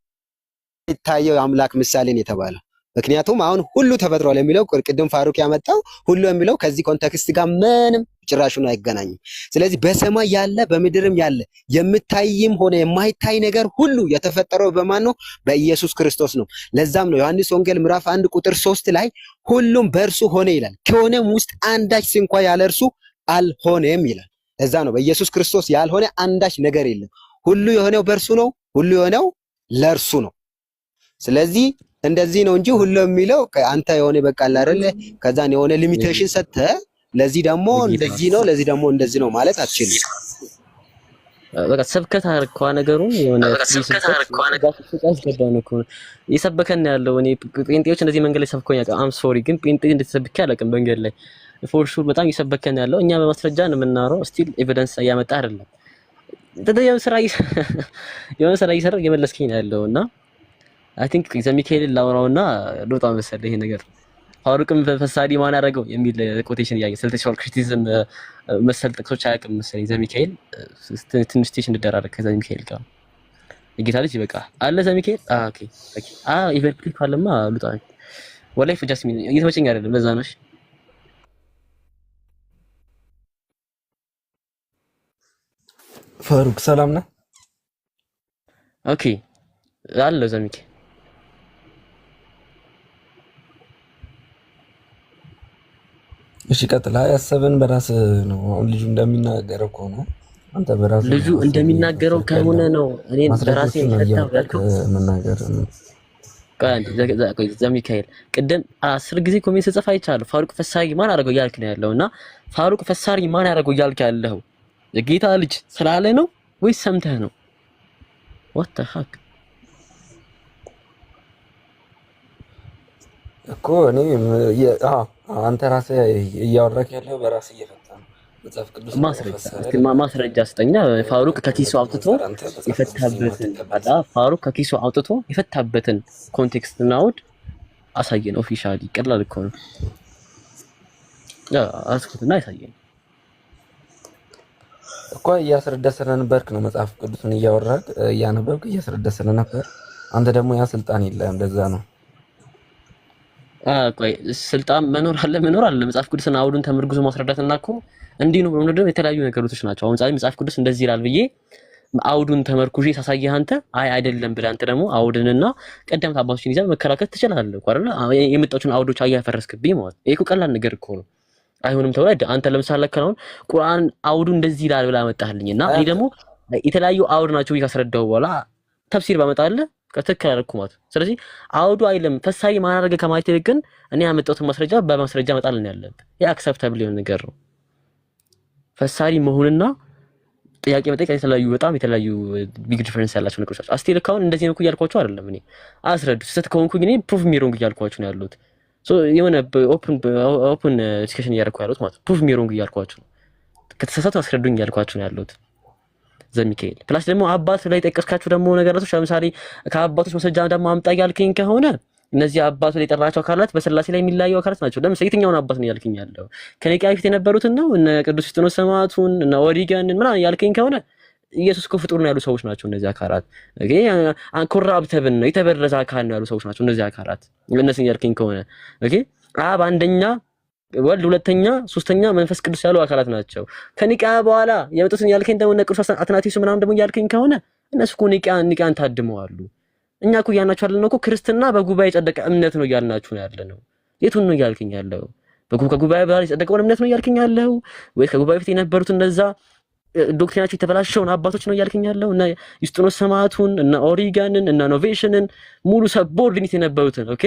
አምላክ ምሳሌን የተባለው። ምክንያቱም አሁን ሁሉ ተፈጥሯል የሚለው ቅድም ፋሩቅ ያመጣው ሁሉ የሚለው ከዚህ ኮንቴክስት ጋር ምንም ጭራሹን አይገናኝም። ስለዚህ በሰማይ ያለ በምድርም ያለ የምታይም ሆነ የማይታይ ነገር ሁሉ የተፈጠረው በማን ነው? በኢየሱስ ክርስቶስ ነው። ለዛም ነው ዮሐንስ ወንጌል ምዕራፍ 1 ቁጥር 3 ላይ ሁሉም በእርሱ ሆነ ይላል፣ ከሆነም ውስጥ አንዳች እንኳ ያለ እርሱ አልሆነም ይላል። ለዛ ነው በኢየሱስ ክርስቶስ ያልሆነ አንዳች ነገር የለም። ሁሉ የሆነው በእርሱ ነው፣ ሁሉ የሆነው ለእርሱ ነው። ስለዚህ እንደዚህ ነው እንጂ ሁሉ የሚለው አንተ የሆነ በቃል አይደለ ከዛን የሆነ ሊሚቴሽን ሰጥተህ ለዚህ ደግሞ እንደዚህ ነው ለዚህ ደግሞ እንደዚህ ነው ማለት አትችልም። በቃ ሰብከት አርኳ ነገሩን የሆነ ሰብከት አርኳ ነገሩን እኮ ይሰበከን ያለው እኔ ጴንጤዎች እንደዚህ መንገድ ላይ ሰብከውኝ አም ሶሪ ግን ጴንጤ እንደተሰብከ ያለቀም መንገድ ላይ ፎር ሹር በጣም ይሰበከን ያለው እኛ በማስረጃ ነው የምናወራው። ስቲል ኤቪደንስ ያመጣ አይደለም ተደየው ስራ የሆነ ስራ ይሰራ እየመለስከኝ ያለውና አይ ቲንክ ዘሚካኤል ላውራውና ሎጣ መሰለ ይሄ ነገር ፋሩቅም ፈሳዲ ማን ያደረገው የሚል ኮቴሽን ያየ ስለተሻለ ክሪቲሲዝም መሰል ጥቅሶች አያውቅም መሰለኝ ዘሚካኤል ትንሽ ስቴሽን እንደራረከ ከዘሚካኤል ጋር የጌታ ልጅ በቃ አለ ዘሚካኤል ኦኬ ኢቨን ክሊክ አለማ ሉጣ ወላይ ፍጃስሚን እየተመቸኝ አይደለም ለዛ ነው። ፋሩቅ ሰላም ነህ? ኦኬ አለ ዘሚካኤል እሺ ቀጥላ ያሰበን በራስ ነው። አሁን ልጁ እንደሚናገረው ከሆነ አንተ በራስ ልጁ እንደሚናገረው ከሆነ ነው እኔ በራሴ ፈታው መናገር ዘሚካኤል ቅድም 10 ጊዜ ኮሜንት ጽፋ አይቻለሁ። ፋሩቅ ፈሳሪ ማን አደረገው እያልክ ነው ያለውና ፋሩቅ ፈሳሪ ማን ያደረገው እያልክ ያለው የጌታ ልጅ ስላለ ነው ወይስ ሰምተህ ነው? what the fuck እኮ እኔ አንተ ራስህ እያወራክ ያለው በራስህ እየፈታ ነው። መጽሐፍ ቅዱስ ማስረጃ ስጠኛ። ፋሩቅ ከኪሱ አውጥቶ የፈታበትን ኮንቴክስት እና አውድ አሳየን። ኦፊሻሊ ቀላል እኮ ነው። አስኩትና አሳየን እኮ እያስረዳህ ስለነበርክ ነው። መጽሐፍ ቅዱስን እያወራክ እያነበብክ እያስረዳህ ስለነበር አንተ ደግሞ ያ ስልጣን የለህም። ለዛ ነው ቆይ ስልጣን መኖር አለ መጽሐፍ ቅዱስን አውዱን ተመርጉዞ ማስረዳትና እኮ እንዲህ ነው ብሎ ደግሞ የተለያዩ ነገሮች ናቸው። አሁን ዛሬ መጽሐፍ ቅዱስ እንደዚህ ይላል ብዬ አውዱን ተመርኩዤ ሳሳየህ አንተ አይደለም ብለህ አንተ ደግሞ አውድንና ቀደምት አባቶችን ይዘህ መከራከር ትችላለህ እኮ አይደል? የመጣቹን አውዶች አያፈረስክብኝ ማለት ይሄ እኮ ቀላል ነገር እኮ ነው። አይሆንም ተወለ አንተ ለምሳሌ ከሆነ ቁርአን አውዱ እንደዚህ ይላል ብላ መጣህልኝና እኔ ደግሞ የተለያዩ አውድ ናቸው ይካስረዳው በኋላ ተፍሲር ባመጣልህ ከተከለ አልኩ ማለት። ስለዚህ አውዱ አይለም ፈሳይ ማን አደረገ ከማለት ይልቅ ግን እኔ ያመጣሁት ማስረጃ በማስረጃ መጣልን ያለብህ ይሄ አክሰፕታብል የሆነ ነገር ነው። ፈሳሪ መሆንና ጥያቄ መጠየቅ በጣም የተለያዩ ቢግ ዲፈረንስ ያላቸው ነገሮች ናቸው። አስቴል ካውን እንደዚህ ነው እያልኳቸው አይደለም እኔ አስረዱ ስህተት ከሆንኩኝ እኔ ፕሩፍ ሚ ሮንግ እያልኳቸው ነው ያሉት። ሶ የሆነ ኦፕን ዲስከሽን እያደረኩ ያሉት ማለት ፕሩፍ ሚ ሮንግ እያልኳቸው ነው። ከተሳሳቱ አስረዱኝ እያልኳቸው ነው ያሉት ዘሚካኤል። ፕላስ ደግሞ አባት ላይ ጠቀስካችሁ ደግሞ ነገራቶች ለምሳሌ ከአባቶች መስረጃ ደግሞ አምጣ ያልከኝ ከሆነ እነዚህ አባቱ ላይ ጠራቸው አካላት በስላሴ ላይ የሚላዩ አካላት ናቸው። ለምሳሌ የትኛውን አባት ነው ያልከኝ ያለው ከኒቃ በፊት የነበሩትን ነው እነ ቅዱስ ዩስጢኖስ ሰማዕቱን እነ ኦሪገንን ምናምን ያልከኝ ከሆነ ኢየሱስ እኮ ፍጡር ነው ያሉ ሰዎች ናቸው እነዚህ አካላት። ኦኬ ኮራፕተብል ነው የተበረዘ አካል ነው ያሉ ሰዎች ናቸው እነዚህ አካላት። እነሱን ያልከኝ ከሆነ ኦኬ አብ አንደኛ ወልድ ሁለተኛ ሶስተኛ መንፈስ ቅዱስ ያሉ አካላት ናቸው። ከኒቃ በኋላ የመጡትን ያልከኝ ደግሞ እነ ቅዱስ አትናቴዎስ ምናምን ደግሞ ያልከኝ ከሆነ እነሱ እኮ ኒቃን ታድመዋል። እኛ እኮ ያልናችሁ አይደል ነው እኮ ክርስትና በጉባኤ የጸደቀ እምነት ነው ያልናችሁ ነው ያለነው። የቱን ነው ያልከኝ ያለው? ከጉባኤ በኋላ የጸደቀው እምነት ነው ያልከኝ ያለው ወይስ ከጉባኤ በፊት የነበሩት እነዛ ዶክትሪናቸው የተበላሸውን አባቶች ነው ያልከኝ ያለው? እና ዩስጢኖስ ሰማዕቱን እና ኦሪጋንን እና ኖቬሽንን ሙሉ ሰቦርዲኔት የነበሩትን ኦኬ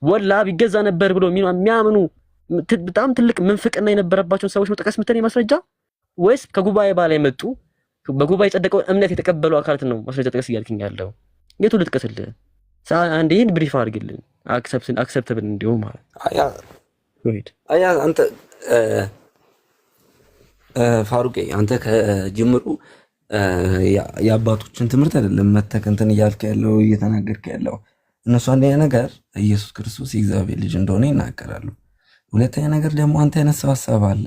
ወላ ቢገዛ ነበር ብሎ የሚያምኑ በጣም ትልቅ ምንፍቅና የነበረባቸውን ሰዎች መጥቀስ ምትል ማስረጃ ወይስ ከጉባኤ በኋላ የመጡ በጉባኤ የጸደቀው እምነት የተቀበሉ አካላት ነው ማስረጃ ጥቀስ ያልከኝ ያለው? የቱ ልጥቀስልህ? አንዴ ይሄን ብሪፍ አድርግልኝ አክሰፕተብል እንዲሁ ማለት አያ አንተ ፋሩቄ አንተ ከጅምሩ የአባቶችን ትምህርት አይደለም መተክ እንትን እያልክ ያለው እየተናገርክ ያለው። እነሱ አንደኛ ነገር ኢየሱስ ክርስቶስ የእግዚአብሔር ልጅ እንደሆነ ይናገራሉ። ሁለተኛ ነገር ደግሞ አንተ ያነሳው ሀሳብ አለ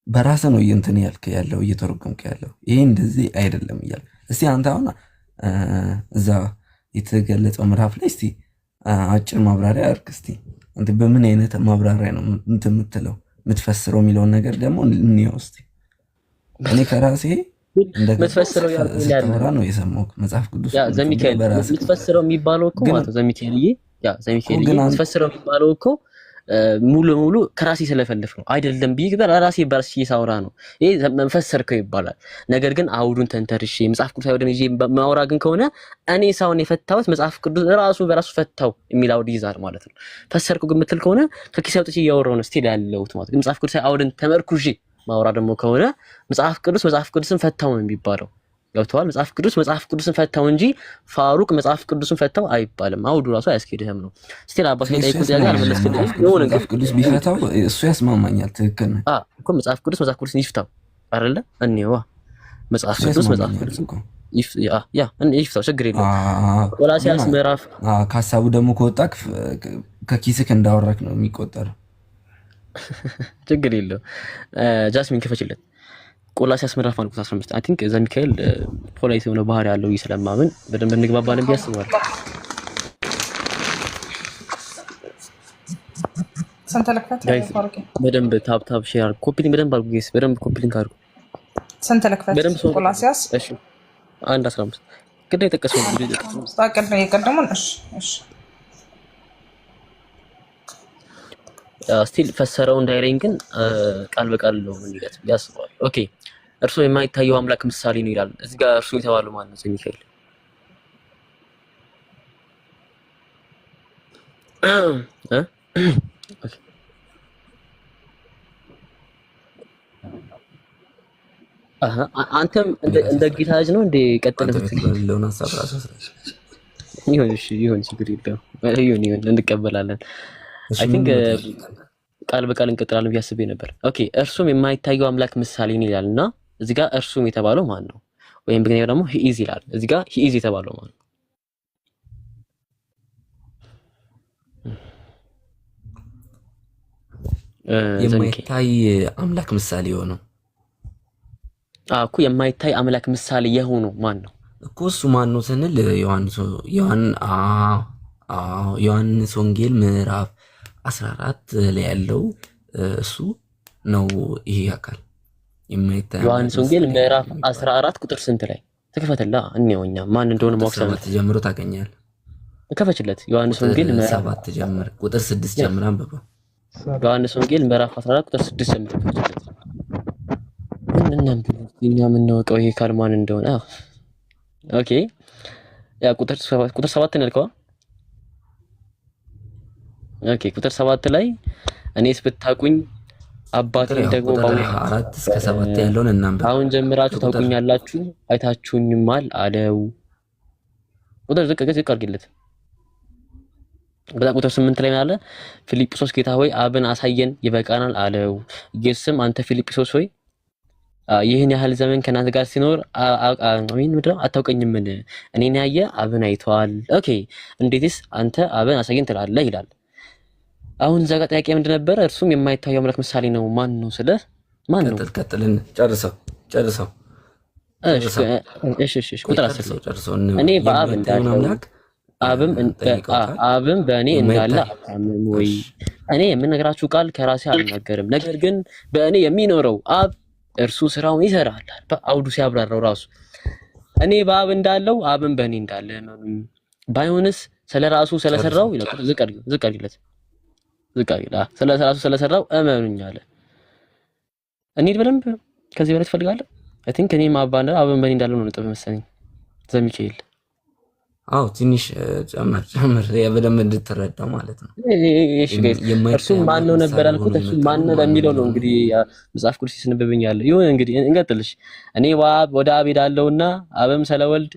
በራስህ ነው እንትን ያልክ ያለው እየተረጎምክ ያለው ይሄ እንደዚህ አይደለም እያል እስቲ አንተ አሁን እዛ የተገለጸው ምዕራፍ ላይ እስቲ አጭር ማብራሪያ አድርግ እስቲ። አንተ በምን አይነት ማብራሪያ ነው እንትን የምትለው የምትፈስረው የሚለውን ነገር ደግሞ እንየው እስቲ። እኔ ከራሴ ምትፈስረው ያለው ነው የሰማሁት መጽሐፍ ቅዱስ ያ ዘሚካኤል ምትፈስረው የሚባለው እኮ ማለት ዘሚካኤልዬ ያ ዘሚካኤልዬ ምትፈስረው የሚባለው እኮ ሙሉ ከራሴ ስለፈልፍ ነው አይደለም ቢግበር ራሴ በራሴ እየሳወራ ነው። ይሄ መንፈሰርከው ይባላል። ነገር ግን አውዱን ተንተርሼ መጽሐፍ ቅዱስ አይወደን ይዤ ማውራ ግን ከሆነ እኔ ሳውን የፈታሁት መጽሐፍ ቅዱስ ራሱ በራሱ ፈታው የሚል አውድ ይዛል ማለት ነው። ፈሰርከው ግን ምትል ከሆነ ከኪስ አውጥቼ እያወራሁ ነው ስቲል ያለሁት ማለት ግን መጽሐፍ ቅዱስ አውድን ተመርኩዤ ማውራ ደግሞ ከሆነ መጽሐፍ ቅዱስን ፈታው ነው የሚባለው። ገብቷል? መጽሐፍ ቅዱስን ፈታው እንጂ ፋሩቅ መጽሐፍ ቅዱስን ፈታው አይባልም። አውዱ ራሱ አያስኬድህም ነው። ስቲል አባስ ላይ ጠይቁት ያጋ አልመለስክልኝም። ነው ነገር ቅዱስ ቢፈታው እሱ ያስማማኛል። ትክክል ነው እኮ መጽሐፍ ቅዱስን ይፍታው አይደለ? እንየዋ መጽሐፍ ቅዱስ ይፍታው ችግር የለውም። ቆላስይስ ምዕራፍ ከሀሳቡ ደግሞ ከወጣ ከኪስክ እንዳወራክ ነው የሚቆጠረው። ችግር የለውም። ጃስሚን ከፈችለት ቆላስይስ ምዕራፍ 15 አይ ቲንክ ዘሚካኤል ፖላይት የሆነ ባህሪ ያለው ይስለማምን በደንብ እንግባባለን ቢያስባል። ሰንተለክፈት ፋሩቄ በደንብ ታፕ ሼር ኮፒሊንግ በደንብ አድርጉ ጌስ በደንብ ኮፒሊንግ አድርጉ። ሰንተለክፈት ቆላስይስ እሺ 1:15 ግዴ ተቀሰው ግዴ ተቀሰው ታቀደ የቀደሙን እሺ ስቲል ፈሰረው እንዳይረኝ ግን ቃል በቃል ነው እንዲለት ያስባል። ኦኬ እርሱ የማይታየው አምላክ ምሳሌ ነው ይላል እዚህ ጋር እርሱ የተባለው ማለት ነው ዘሚካኤል ኦኬ አንተም እንደ ጌታ ልጅ ነው እንደ ቀጥለህ ለሆነ ሐሳብ ራሱ ይሁን ችግር የለውም ይሁን እንቀበላለን። አይ ቲንክ ቃል በቃል እንቀጥላለን ብዬ አስቤ ነበር። ኦኬ እርሱም የማይታየው አምላክ ምሳሌ ነው ይላልና እዚህ ጋር እርሱም የተባለው ማን ነው? ወይም በእንግሊዝኛው ደግሞ he is ይላል። እዚህ ጋር he is የተባለው ማን ነው? የማይታይ አምላክ ምሳሌ የሆነው እኮ የማይታይ አምላክ ምሳሌ የሆነው ማን ነው እኮ እሱ ማን ነው ስንል ዮሐንስ ወንጌል ምዕራፍ 14 ላይ ያለው እሱ ነው። ይሄ አካል የማይታይ ዮሐንስ ወንጌል ምዕራፍ 14 ቁጥር ስንት ላይ ተከፈተላ እንየውኛ ማን እንደሆነ ማወቅ ጀምሮ ታገኛለህ። ተከፈችለት ዮሐንስ ወንጌል ምዕራፍ 7 ጀምር ቁጥር 6 ጀምር አንብበው። ዮሐንስ ወንጌል ምዕራፍ 14 ቁጥር 6 ጀምር ተከፈችለት። እኛ የምናውቀው ይሄ ካል ማን እንደሆነ ኦኬ ያ ቁጥር 7 ነው ያልከው። ኦኬ ቁጥር 7 ላይ እኔስ ብታቁኝ አባቴን ደግሞ ባው 4 እስከ 7 ያለውን እናንብብ። አሁን ጀምራችሁ ታውቁኛላችሁ አይታችሁኝማል አለው። ቁጥር ዝቅ አድርግለት። በዛ ቁጥር 8 ላይ አለ ፊልጵስዩስ ጌታ ሆይ አብን አሳየን ይበቃናል አለው። ኢየሱስም አንተ ፊልጵስዩስ ሆይ ይህን ያህል ዘመን ከናንተ ጋር ሲኖር ምንድነው አታውቀኝምን? እኔን ያየ አብን አይቷል። ኦኬ እንዴትስ አንተ አብን አሳየን ትላለህ ይላል። አሁን እዛ ጋር ጥያቄ ምንድን ነበረ? እርሱም የማይታየው አምላክ ምሳሌ ነው ማን ነው ስለ ማን ነው? ቀጥልን ጨርሰው እሺ ቁጥር 10 እኔ በአብ እንዳለ አብም በእኔ እንዳለ አታምኑ ወይ? እኔ የምነግራችሁ ቃል ከራሴ አልናገርም፣ ነገር ግን በእኔ የሚኖረው አብ እርሱ ስራውን ይሰራል። በአውዱ ሲያብራራው ራሱ እኔ በአብ እንዳለው አብም በእኔ እንዳለ ባይሆንስ ስለራሱ ስለሰራው ይላል። ዝቅ አድርግለት ስለራሱ ስለሰራው እመኑኝ አለ። እንሂድ በደንብ ከዚህ በላይ ትፈልጋለህ? አይ ቲንክ እኔ ማባና አብም በእኔ እንዳለው ነው ነጥብ መሰለኝ ዘሚካኤል። አዎ ትንሽ ጨምር በደንብ እንድትረዳው ማለት ነው። እሺ እርሱ ማን ነው ነበር አልኩት። እርሱ ማን ነው ለሚለው ነው እንግዲህ መጽሐፍ ቅዱስ ሲስነበብኛል። ይሁን እንግዲህ እንቀጥልሽ። እኔ ወደ አብ ሄዳለሁና አብም ስለወልድ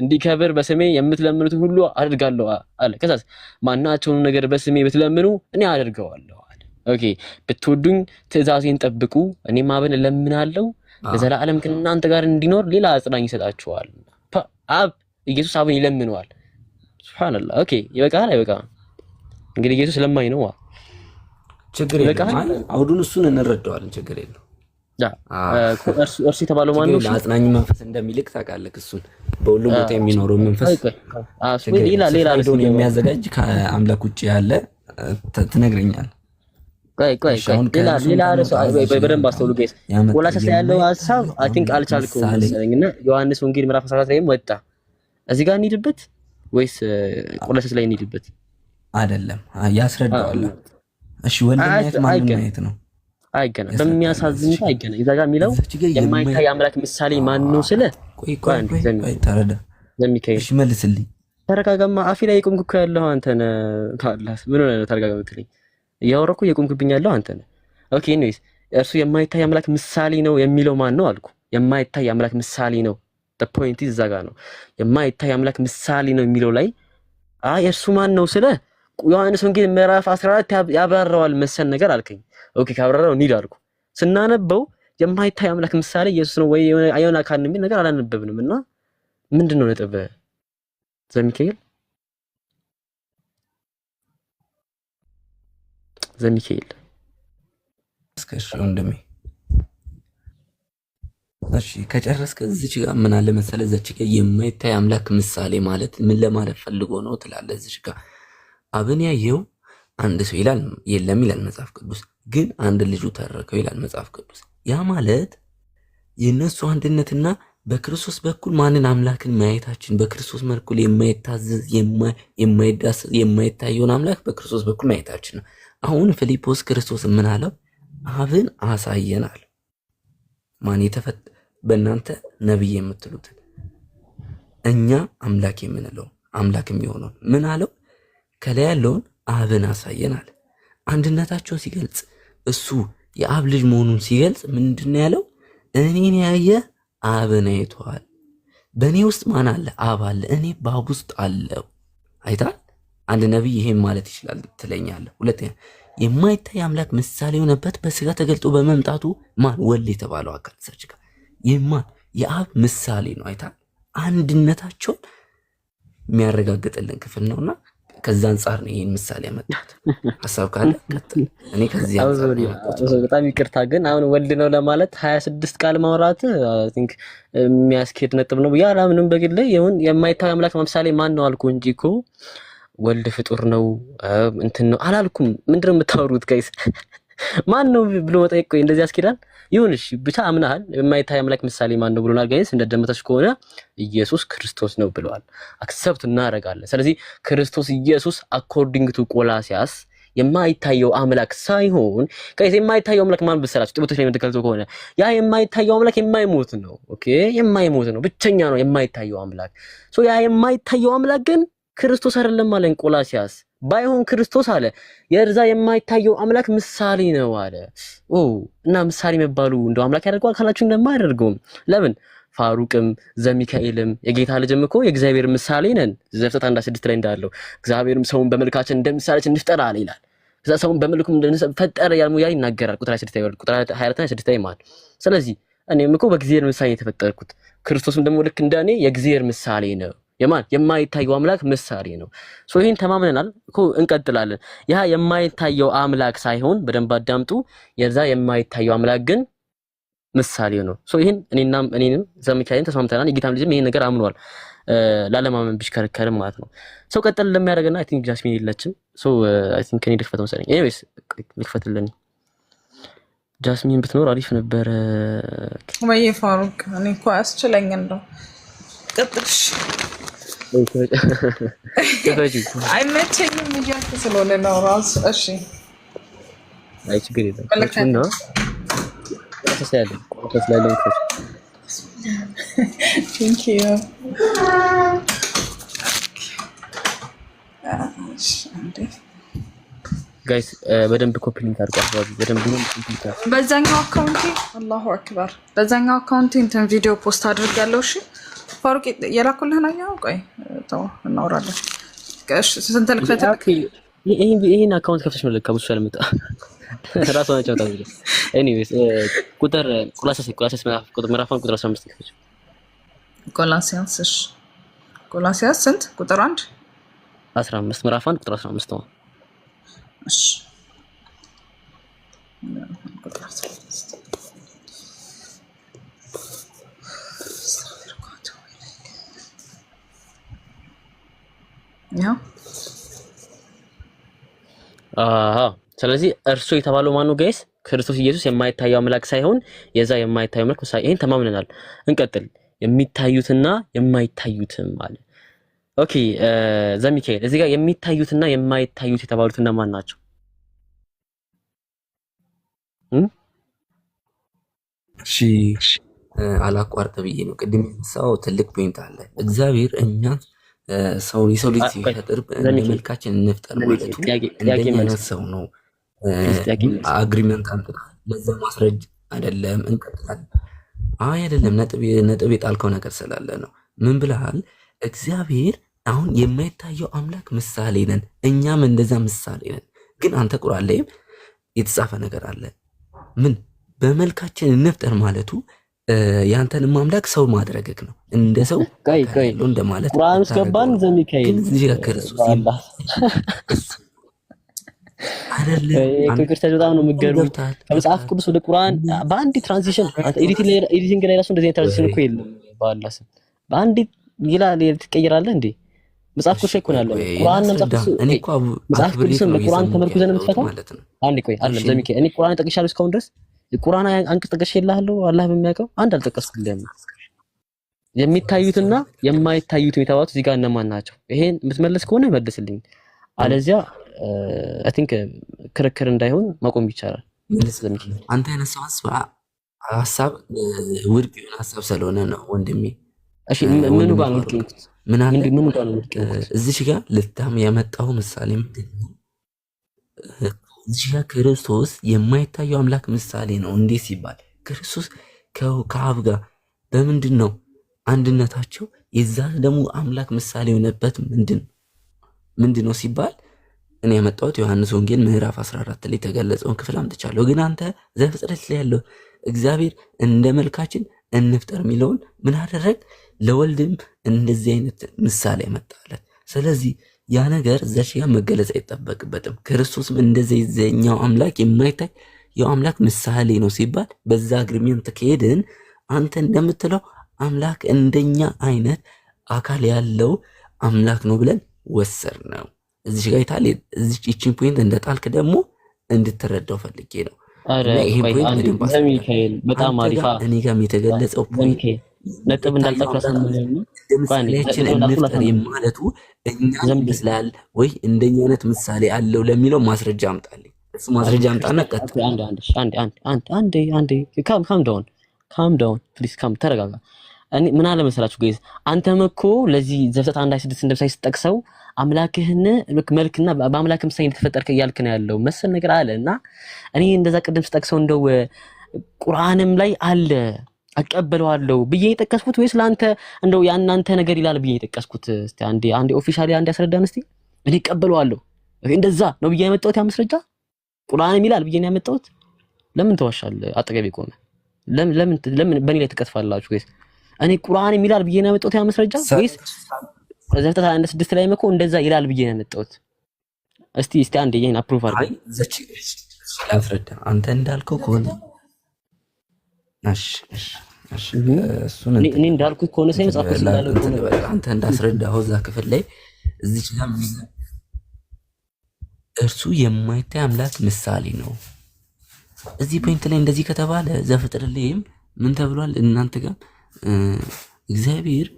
እንዲከብር በስሜ የምትለምኑት ሁሉ አድርጋለሁ አለ። ከዛስ ማናቸውን ነገር በስሜ ብትለምኑ እኔ አደርገዋለሁ አለ። ኦኬ ብትወዱኝ ትእዛዜን ጠብቁ እኔም አብን እለምናለሁ ለዘላለም ከእናንተ ጋር እንዲኖር ሌላ አጽናኝ ይሰጣችኋል። አብ ኢየሱስ አብን ይለምነዋል። ሱብሃንአላህ። ኦኬ ይበቃል አይበቃም? እንግዲህ ኢየሱስ ለማኝ ነው። ችግር የለም አውዱን እሱን እንረዳዋለን። ችግር የለም። እርሱ የተባለው ማን ነው? አጽናኝ መንፈስ እንደሚልክ ታውቃለህ። እሱን በሁሉም ቦታ የሚኖረው መንፈስ ሌላ ነው የሚያዘጋጅ ከአምላክ ውጭ ያለ ትነግረኛለህ። ቆይ ሌላ በደንብ አስተውሉ ጋይስ። ቆላስይስ ላይ ያለው ሐሳብ አይ ቲንክ አልቻልኩም መሰለኝና ዮሐንስ ወንጌል ምዕራፍ 14 ላይም ወጣ። እዚህ ጋር እንሂድበት ወይስ ቆላስይስ ላይ እንሂድበት? አይደለም ያስረዳዋል። እሺ ወልድነት ማንነት ነው አይገናኝ በሚያሳዝን አይገናኝ። እዛ ጋር የሚለው የማይታይ አምላክ ምሳሌ ማን ነው ስለ ቆይ ተረዳ ለሚካኤል እሺ መልስልኝ። ተረጋጋማ አፊ ላይ የቆምኩ ያለው አንተ ነህ ታላስ ምን ሆነ ተረጋጋ ምትልኝ? ያወራኩ የቆምኩብኝ ያለው አንተ ነህ። ኦኬ ኤኒዌይስ እርሱ የማይታይ አምላክ ምሳሌ ነው የሚለው ማን ነው አልኩ። የማይታይ አምላክ ምሳሌ ነው the point is እዛ ጋር ነው። የማይታይ አምላክ ምሳሌ ነው የሚለው ላይ እርሱ ማን ነው ስለ ዮሐንስ ወንጌል ምዕራፍ 14 ያብራራዋል መሰል ነገር አልከኝ። ኦኬ ካብራራው እንሂድ አልኩ። ስናነበው የማይታይ አምላክ ምሳሌ ኢየሱስ ነው ወይ አይሆን አካል ነው ነገር አላነበብንም እና ምንድነው ነጥብ ዘሚካኤል እስከሽ ወንድሜ እሺ ከጨረስከ እዚች ጋር ምን አለ መሰለ እዚች ጋር የማይታይ አምላክ ምሳሌ ማለት ምን ለማለት ፈልጎ ነው ትላለህ። እዚች ጋር አብን ያየው አንድ ሰው ይላል የለም ይላል መጽሐፍ ቅዱስ፣ ግን አንድ ልጁ ተረከው ይላል መጽሐፍ ቅዱስ። ያ ማለት የነሱ አንድነትና በክርስቶስ በኩል ማንን አምላክን ማየታችን በክርስቶስ በኩል የማይታዘዝ የማይዳሰስ የማይታየውን አምላክ በክርስቶስ በኩል ማየታችን ነው። አሁን ፊልጶስ ክርስቶስ ምን አለው? አብን አሳየናል። ማን የተፈጠ በእናንተ ነብይ የምትሉት እኛ አምላክ የምንለው አምላክ የሚሆነው ምን አለው? ከላይ ያለውን አብን አሳየናል። አንድነታቸውን ሲገልጽ እሱ የአብ ልጅ መሆኑን ሲገልጽ ምንድነው ያለው? እኔን ያየ አብን አይቷል። በእኔ ውስጥ ማን አለ? አብ አለ። እኔ በአብ ውስጥ አለው። አይታል። አንድ ነብይ ይሄን ማለት ይችላል ትለኛለህ። ሁለተኛ የማይታይ አምላክ ምሳሌ የሆነበት በስጋ ተገልጦ በመምጣቱ ማን? ወልድ የተባለው አካል ሰጭ ጋር የማን የአብ ምሳሌ ነው። አይታል። አንድነታቸውን የሚያረጋግጥልን ክፍል ነውና ከዛ አንፃር ነው ይሄን ምሳሌ ያመጣሁት። ሐሳብ ካለ ቀጥል። እኔ ከዚህ አንፃር በጣም ይቅርታ ግን አሁን ወልድ ነው ለማለት 26 ቃል ማውራት አይ ቲንክ የሚያስኬድ ነጥብ ነው ብዬ አላምንም። በግል ይሁን የማይታይ አምላክ ምሳሌ ማን ነው አልኩ እንጂ እኮ ወልድ ፍጡር ነው እንትን ነው አላልኩም። ምንድነው የምታወሩት ጋይስ? ማን ነው ብሎ መጠየቅ ቆይ እንደዚህ ያስኬዳል? ይሁንሽ ብቻ አምናሃል። የማይታይ አምላክ ምሳሌ ማን ነው ብሎናል ጋይስ። እንደደመጣችሁ ከሆነ ኢየሱስ ክርስቶስ ነው ብለዋል። አክሰፕት እናደርጋለን። ስለዚህ ክርስቶስ ኢየሱስ አኮርዲንግ ቱ ቆላሲያስ የማይታየው አምላክ ሳይሆን ጋይስ የማይታየው አምላክ ማን ብሰላችሁ ጥበቶች ላይ የምትገልጸው ከሆነ ያ የማይታየው አምላክ የማይሞት ነው። ኦኬ የማይሞት ነው፣ ብቸኛ ነው የማይታየው አምላክ። ሶ ያ የማይታየው አምላክ ግን ክርስቶስ አይደለም አለን ቆላሲያስ። ባይሆን ክርስቶስ አለ የርዛ የማይታየው አምላክ ምሳሌ ነው አለ። እና ምሳሌ መባሉ እንደው አምላክ ያደርገዋል ካላችሁ እንደማያደርገውም ለምን? ፋሩቅም ዘሚካኤልም የጌታ ልጅም እኮ የእግዚአብሔር ምሳሌ ነን። ዘፍጥረት 1:6 ላይ እንዳለው እግዚአብሔርም ሰውን በመልካችን እንደ ምሳሌያችን እንፍጠር አለ ይላል። ከዛ ሰውን በመልኩም እንደፈጠረ ያልሙ ያ ይናገራል። ቁጥር 26 ላይ ቁጥር 24 ላይ ማለት። ስለዚህ እኔም እኮ በእግዚአብሔር ምሳሌ የተፈጠርኩት ክርስቶስም ደግሞ ልክ እንደኔ የእግዚአብሔር ምሳሌ ነው። የማን የማይታየው አምላክ ምሳሌ ነው። ሶ ይሄን ተማምነናል እኮ እንቀጥላለን። ያ የማይታየው አምላክ ሳይሆን በደንብ አዳምጡ። የዛ የማይታየው አምላክ ግን ምሳሌ ነው። ሶ ይሄን እኔንም ዘሚካኤልን ተስማምተናል። የጌታም ልጅም ይሄን ነገር አምኗል። ላለማመን ቢሽከረከርም ማለት ነው። ሶ ቀጥል ለሚያደርገና አይ ቲንክ ጃስሚን የለችም። ሶ አይ ቲንክ እኔ ልክፈት መሰለኝ። ኤኒዌይስ ልክፈትልኝ። ጃስሚን ብትኖር አሪፍ ነበር። ወይ ፋሩቅ እኔ እኮ አስችለኝ እንደው ቀጥልሽ አይመቸኝም እያልኩ ስለሆነ ነው ራሱ። እሺ አይ ችግር የለም ነው ተሰያለ ተስላለን እኮ ቴንክ ዩ ጋይስ በደንብ ኮፒ ሊንክ አድርጓት በደንብ ነው ኮምፒውተር በዛኛው አካውንቴ አላሁ አክበር በዛኛው አካውንቴ እንትን ቪዲዮ ፖስት አድርጋለሁ። እሺ ፋሩቅ የላኩልህን አየኸው? ቆይ ተው እናወራለን። እሺ ስንት ልክፈትልክ? ይሄን አካውንት ከፍተሽ ነው ለካ ብዙ ያልመጣ ራሱ ናቸው ታውቁ። ኤኒዌይስ ቁጥር ቆላስይስ ምዕራፍ 15 ከፍተሽ ቆላስይስ ስንት ቁጥር 1 15 ምዕራፍ 1 ቁጥር 15 ነው። እሺ ያው ስለዚህ እርሱ የተባለው ማነው ጋይስ? ክርስቶስ ኢየሱስ የማይታየው አምላክ ሳይሆን የዛ የማይታየው አምላክ ምሳሌ። ይሄን ተማምነናል። እንቀጥል። የሚታዩትና የማይታዩትም አለ። ኦኬ ዘሚካኤል እዚህ ጋር የሚታዩትና የማይታዩት የተባሉት እነማን ናቸው? እሺ አላቋርጥ ብዬ ነው ቅድም የነሳው ትልቅ ፖይንት አለ። እግዚአብሔር እኛ የሰው ልጅ ሲፈጥር መልካችን እንፍጠር ማለቱ እንደኛ ሰው ነው። አግሪመንት አንተ ለዛ ማስረጃ አይደለም። እንቀጥላለን። አይደለም ነጥብ የጣልከው ነገር ስላለ ነው። ምን ብለሃል? እግዚአብሔር አሁን የማይታየው አምላክ ምሳሌ ነን፣ እኛም እንደዛ ምሳሌ ነን። ግን አንተ ቁርአን ላይም የተጻፈ ነገር አለ። ምን በመልካችን እንፍጠር ማለቱ ያንተንም አምላክ ሰው ማድረግክ ነው። እንደ ሰው ነው እንደማለት ቁርአን ስገባን ዘሚካኤል ግን እዚህ ጋር ክርስቶስ አይደለም ክርስቲያን በጣም ነው የምትገርሙት። ከመጽሐፍ ቅዱስ ወደ ቁርአን በአንድ ትራንዚሽን ኤዲቲንግ ላይ ራሱ እንደዚህ ትራንዚሽን እኮ የለም። በአላህ ስም በአንድ ይላል ትቀይራለህ እንዴ? መጽሐፍ ቅዱስ እኮ ነው ያለው። ቁርአን ነው መጽሐፍ ቅዱስ ነው ቁርአን ተመርኩዘን የምትፈታው ማለት ነው። አንዴ ቆይ አይደለም ዘሚካኤል እኔ ቁርአን ጠቅሻለሁ እስካሁን ድረስ ቁርአን አንቀጽ ጠቅሼልሃለሁ። አላህ በሚያውቀው አንድ አልጠቀስኩልህም። የሚታዩትና የማይታዩት የተባሉት እዚህ ጋር እነማን ናቸው? ይሄን የምትመለስ ከሆነ መልስልኝ፣ አለዚያ አይ ቲንክ ክርክር እንዳይሆን ማቆም ይቻላል። አንተ ያነሳው ሐሳብ ውድቅ የሆነ ሐሳብ ስለሆነ ነው ወንድሜ። እሺ ምኑ ጋር ነው ውድቅ? ምኑ ጋር ነው ውድቅ? እዚህ ጋር ልታም ያመጣው ምሳሌ ምንድነው? እዚህ ጋር ክርስቶስ የማይታየው አምላክ ምሳሌ ነው። እንዴት ሲባል ክርስቶስ ከአብ ጋር በምንድን ነው አንድነታቸው? የዛ ደግሞ አምላክ ምሳሌ የሆነበት ምንድን ነው ሲባል እኔ ያመጣሁት ዮሐንስ ወንጌል ምዕራፍ 14 ላይ የተገለጸውን ክፍል አምጥቻለሁ። ግን አንተ ዘፍጥረት ላይ ያለው እግዚአብሔር እንደ መልካችን እንፍጠር የሚለውን ምን አደረግ? ለወልድም እንደዚህ አይነት ምሳሌ ያመጣለት። ስለዚህ ያ ነገር ዘሽ ጋር መገለጽ አይጠበቅበትም። ክርስቶስም እንደዚህ የኛው አምላክ የማይታይ ያው አምላክ ምሳሌ ነው ሲባል በዛ አግሪመንት ከሄድን አንተ እንደምትለው አምላክ እንደኛ አይነት አካል ያለው አምላክ ነው ብለን ወሰድ ነው። እዚህ ጋር ይታል። እዚህ እቺን ፖይንት እንደጣልክ ደግሞ እንድትረዳው ፈልጌ ነው። ይሄ ፖይንት ዘሚካኤል በጣም አሪፋ እኔ ጋርም የተገለጸው ፖይንት ነጥብ እንዳልጠቅላስ ነው ምሳሌያችን እንፍጠር የማለቱ እኛ ይመስላል ወይ እንደኛ አይነት ምሳሌ አለው ለሚለው ማስረጃ አምጣልኝ። እሱ ማስረጃ አምጣና ቀጥ አንዴ ካም ዳውን ፕሊዝ ተረጋጋ። እኔ ምን አለ መሰላችሁ ጋይስ፣ አንተም እኮ ለዚህ ዘፍጥረት 1:26 እንደምሳሌ ስትጠቅሰው አምላክህን መልክና በአምላክ ምሳሌ ተፈጠርከ እያልክ ነው ያለው መሰል ነገር አለና እኔ እንደዛ ቅድም ስጠቅሰው እንደው ቁርአንም ላይ አለ አቀበለዋለሁ ብዬ የጠቀስኩት ወይስ ላንተ እንደው ያናንተ ነገር ይላል ብዬ የጠቀስኩት? እስቲ አንዴ ኦፊሻሊ አንዴ ያስረዳን እስቲ። እኔ እቀበለዋለሁ እንደዛ ነው ብዬ ያመጣሁት ያ ማስረጃ ቁርአንም ይላል ብዬ ነው ያመጣሁት። ለምን ተዋሻለህ? አጠገቤ ቆመ። ለምን በእኔ ላይ ትቀጥፋላችሁ ወይስ እኔ ቁርአን ይላል ብዬ ነው ያመጣሁት ያ ማስረጃ ወይስ ዘፍጥረት 1:6 ላይ መኮ እንደዛ ይላል ብዬ ነው ያመጣሁት? እስቲ አንዴ ይሄን አፕሩቭ አድርገኝ። ዘች ላስረዳ አንተ እንዳልከው ከሆነ እሺ እኔ እንዳልኩት ከሆነ ሳይንስ አፍስ እንዳለው አንተ እንዳስረዳኸው እዛ ክፍል ላይ እዚች ጋር እርሱ የማይታይ አምላክ ምሳሌ ነው። እዚህ ፖይንት ላይ እንደዚህ ከተባለ ዘፍጥረት ላይም ምን ተብሏል? እናንተ ጋር እግዚአብሔር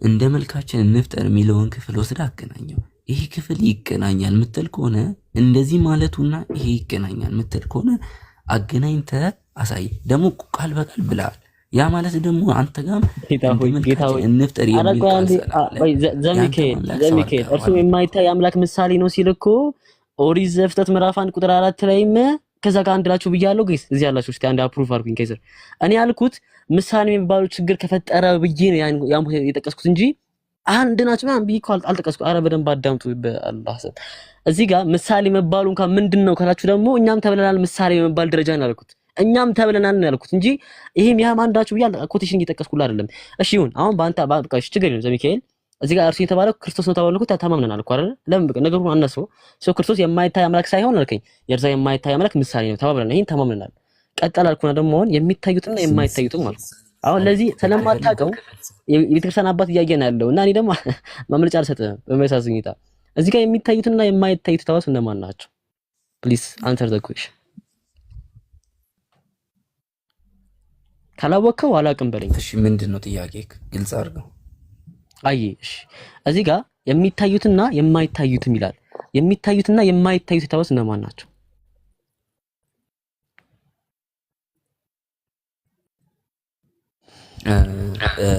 እንደ መልካችን እንፍጠር የሚለውን ክፍል ወስዳ አገናኘው። ይሄ ክፍል ይገናኛል ምትል ከሆነ እንደዚህ ማለቱና ይሄ ይገናኛል ምትል ከሆነ አገናኝተ አሳይ። ደግሞ ቃል በቃል ብለሃል። ያ ማለት ደግሞ አንተ ጋር ጌታው እንፍጠር የሚል ዘሚካኤል እርሱ የማይታይ አምላክ ምሳሌ ነው ሲል እኮ ኦሪት ዘፍጥረት ምዕራፍ 1 ቁጥር 4 ላይም ከዛ ጋር አንድላችሁ ብያለሁ። ጋይስ እዚህ ያላችሁ እስቲ አንድ አፕሩቭ አድርጉኝ። ከይዘር እኔ ያልኩት ምሳሌ የሚባለው ችግር ከፈጠረ ብዬ ነው ያን የጠቀስኩት እንጂ አንድ ናቸው ምናምን ብዬ እኮ አልጠቀስኩ። ኧረ በደንብ አዳምጡ በአላህ ስም። እዚህ ጋር ምሳሌ መባሉ እንኳን ምንድነው ካላችሁ ደግሞ እኛም ተብለናል ምሳሌ መባል ደረጃ ነው ያልኩት። እኛም ተብለናል ነው ያልኩት እንጂ ይሄም ያም አንዳችሁ ብዬ ኮቴሽን እየጠቀስኩልህ አይደለም። እሺ ይሁን አሁን በአንተ በቃ እሺ ችግር የለም ዘሚካኤል እዚህ ጋር እርሱ የተባለው ክርስቶስ ነው ተባልኩት ተማምነናል እኮ አይደል? ለምን በቃ ነገሩን አነሰው ሰው ክርስቶስ የማይታይ አምላክ ሳይሆን አልከኝ የርዛ የማይታይ አምላክ ምሳሌ ነው ተባብለናል። ይሄን ተማምነናል። ቀጠል አልኩና ደግሞ አሁን የሚታዩትና የማይታዩትም አልኩ። አሁን ለዚህ ስለማታውቀው የቤተክርስቲያን አባት እያየን ያለው እና እኔ ደግሞ ማምለጫ አልሰጥህም በመሳሰል ሁኔታ እዚህ ጋር የሚታዩትና የማይታዩት ታውስ እነማን ናቸው? ፕሊዝ አንሰር ዘ ኩዌሽን። ካላወቀው አላውቅም በለኝ። እሺ ምንድነው ጥያቄ? ግልጽ አድርገው። አይ እሺ እዚህ ጋር የሚታዩትና የማይታዩትም ይላል። የሚታዩትና የማይታዩት ታውስ እነማን ናቸው?